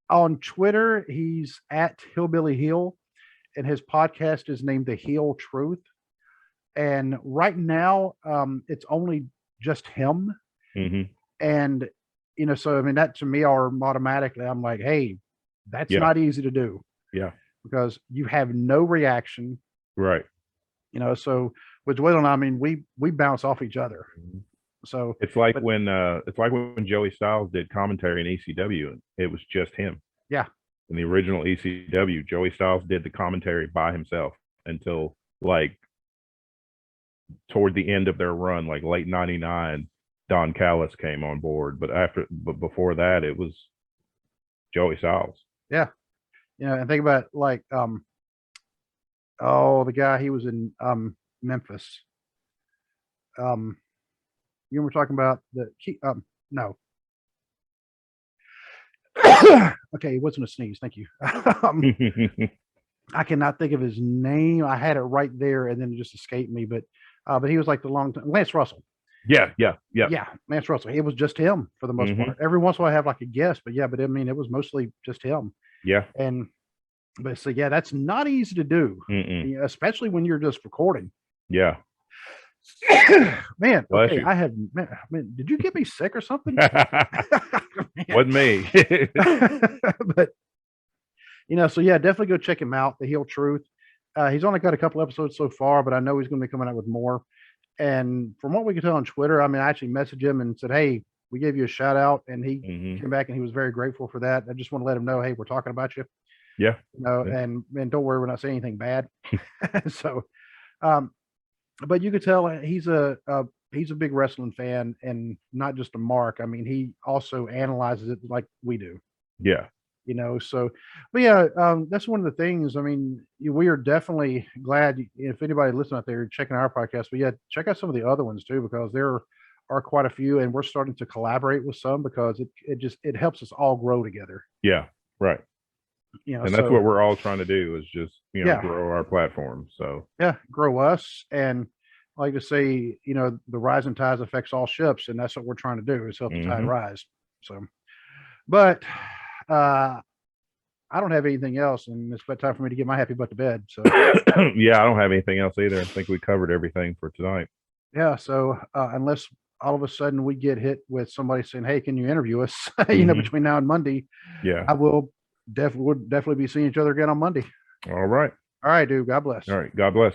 A: on Twitter, he's at Hillbilly Hill, and his podcast is named The Heel Truth. And right now, it's only just him.
B: Mm-hmm.
A: And, so I mean, that to me, automatically, I'm like, hey, that's not easy to do.
B: Yeah.
A: Because you have no reaction.
B: Right.
A: So with Dwaylen, I mean, we bounce off each other.
B: Mm-hmm.
A: So
B: it's like when Joey Styles did commentary in ECW, and it was just him.
A: Yeah.
B: In the original ECW, Joey Styles did the commentary by himself until like toward the end of their run, like late '99, Don Callis came on board. But before that, it was Joey Styles.
A: Yeah. And think about like the guy, he was in Memphis. You were talking about no. Okay, it wasn't a sneeze. Thank you. I cannot think of his name. I had it right there, and then it just escaped me. But he was like the long time Lance Russell.
B: Yeah.
A: Yeah, Lance Russell. It was just him for the most part. Every once in a while I have like a guest, but yeah, but I mean, it was mostly just him.
B: Yeah.
A: But so yeah, that's not easy to do, especially when you're just recording.
B: Yeah.
A: Man,
B: Bless
A: okay,
B: you.
A: man, did you get me sick or something?
B: Wasn't me.
A: But so yeah, definitely go check him out, The Heel Truth. He's only got a couple episodes so far, but I know he's going to be coming out with more. And from what we could tell on Twitter, I mean, I actually messaged him and said, "Hey, we gave you a shout out," and he came back and he was very grateful for that. I just want to let him know, hey, we're talking about you.
B: Yeah.
A: And don't worry, we're not saying anything bad. So, but you could tell he's a big wrestling fan, and not just a mark. I mean, he also analyzes it like we do.
B: Yeah.
A: So, but yeah, that's one of the things. I mean, we are definitely glad if anybody listening out there checking our podcast, but yeah, check out some of the other ones too, because there are quite a few, and we're starting to collaborate with some because it helps us all grow together.
B: Yeah. Right. And that's what we're all trying to do, is just, grow our platform. So
A: yeah, grow us. And like to say, the rising tides affects all ships, and that's what we're trying to do, is help the tide rise. So, but I don't have anything else, and it's about time for me to get my happy butt to bed. So
B: yeah, I don't have anything else either. I think we covered everything for tonight.
A: Yeah. So unless all of a sudden we get hit with somebody saying, "Hey, can you interview us?" Between now and Monday,
B: yeah,
A: I will definitely be seeing each other again on Monday.
B: All right.
A: All right, dude. God bless.
B: All right. God bless.